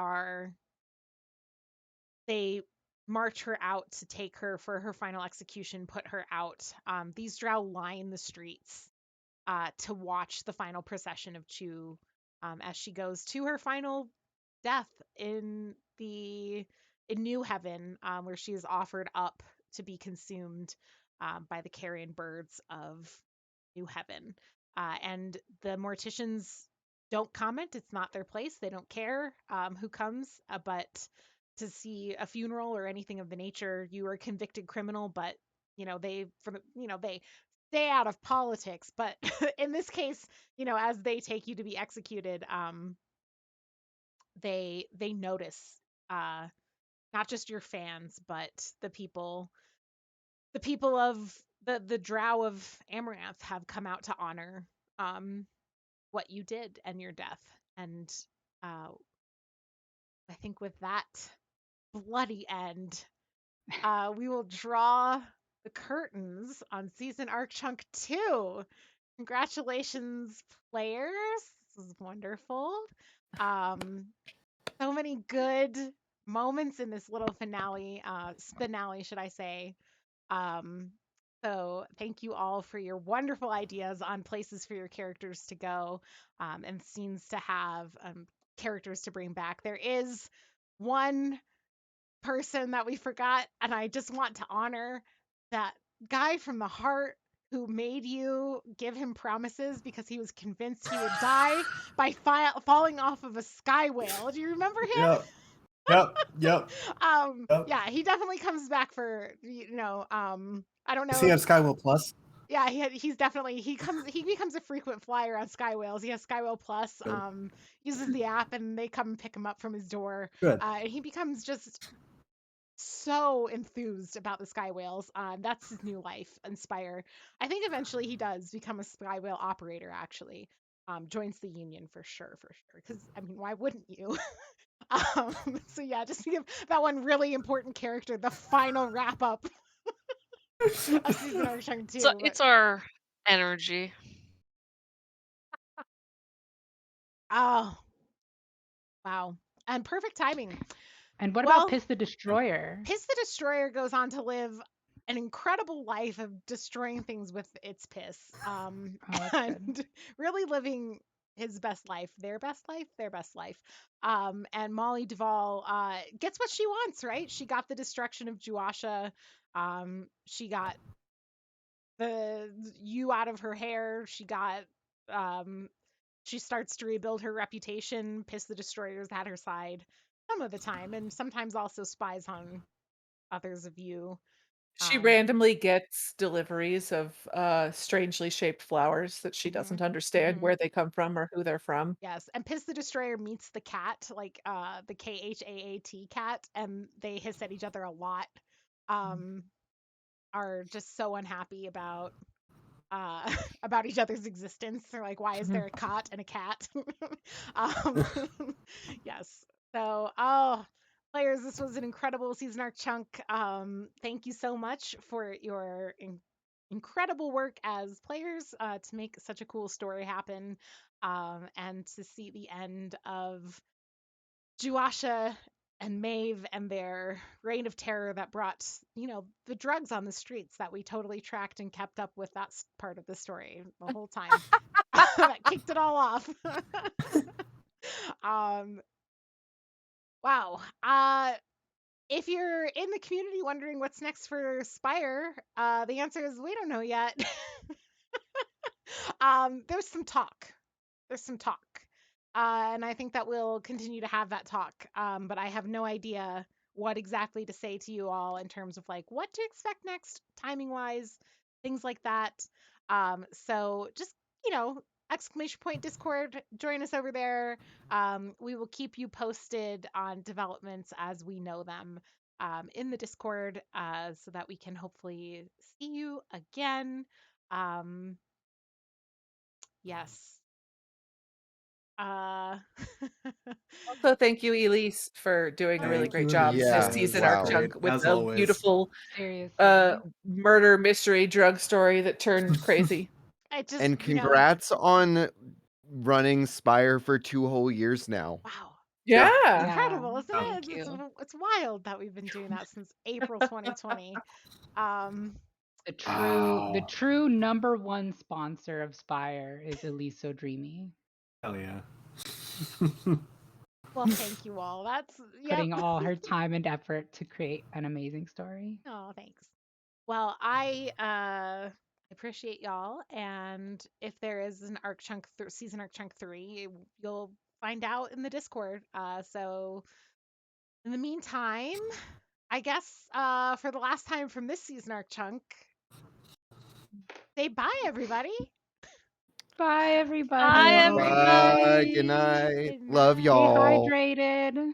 march her out to take her for her final execution, put her out. These drow line the streets to watch the final procession of Chu as she goes to her final death in New Heaven, where she is offered up to be consumed by the carrion birds of New Heaven. And the morticians don't comment. It's not their place. They don't care who comes, but to see a funeral or anything of the nature, you are a convicted criminal, but they stay out of politics. But in this case, as they take you to be executed, they notice not just your fans, but the people of the drow of Amaranth have come out to honor what you did and your death. And I think with that bloody end, we will draw the curtains on season arc chunk 2. Congratulations, players. This is wonderful. So many good moments in this little finale, should I say. So thank you all for your wonderful ideas on places for your characters to go, and scenes to have, characters to bring back. There is one person that we forgot, and I just want to honor that guy from the heart who made you give him promises because he was convinced he would die by falling off of a sky whale. Do you remember him? Yep. Yeah, he definitely comes back for I don't know. Does he have Skywell Plus? Yeah, he becomes a frequent flyer on Sky Whales. He has Skywell Plus, Good. uses the app, and they come and pick him up from his door. Good. And he becomes just so enthused about the Sky Whales. That's his new life, Inspire. I think eventually he does become a Sky Whale operator, actually. Joins the union for sure. Because, I mean, why wouldn't you? So yeah, just to give that one really important character the final wrap up of season arc chunk 2. So it's our energy. Oh, wow. And perfect timing. And what Well, about Piss the Destroyer? Piss the Destroyer goes on to live an incredible life of destroying things with its piss. that's And good. really living his best life, their best life. And Molly Duvall gets what she wants, right? She got the destruction of Juasha. She got the you out of her hair. She starts to rebuild her reputation. Piss the Destroyer's at her side some of the time, and sometimes also spies on others of you. She randomly gets deliveries of strangely shaped flowers that she doesn't understand where they come from or who they're from. Yes, and Piss the Destroyer meets the cat, like the KHAAT cat, and they hiss at each other a lot. Are just so unhappy about about each other's existence. They're like, why is there a cot and a cat? um, yes. So, oh, players, this was an incredible season arc chunk. Thank you so much for your incredible work as players to make such a cool story happen, and to see the end of Juasha and Maeve and their reign of terror that brought, the drugs on the streets that we totally tracked and kept up with that part of the story the whole time. That kicked it all off. um, wow. If you're in the community wondering what's next for Spire, the answer is we don't know yet. There's some talk. And I think that we'll continue to have that talk. But I have no idea what exactly to say to you all in terms of like what to expect next, timing wise, things like that. So just, exclamation point Discord, join us over there. We will keep you posted on developments as we know them in the Discord, so that we can hopefully see you again. Yes. Also, thank you, Elise, for doing a really Thank great you, job Elise. this Yeah, season wow. arc chunk with As a always. beautiful Seriously. murder mystery drug story that turned crazy. I just, And congrats on running Spire for 2 whole years now. wow. Yeah. Incredible, isn't it? Thank you. It's wild that we've been doing that since April 2020. The Wow. true number one sponsor of Spire is Elise So Dreamy, Hell yeah. Well, thank you all. That's putting all her time and effort to create an amazing story. Oh, thanks. Well, I appreciate y'all, and if there is an arc chunk season arc chunk 3, you'll find out in the Discord. So in the meantime, I guess for the last time from this season arc chunk, say bye, everybody. Bye, everybody. Bye, Bye. Bye. everybody. Good night. Good Love night. Stay y'all. hydrated.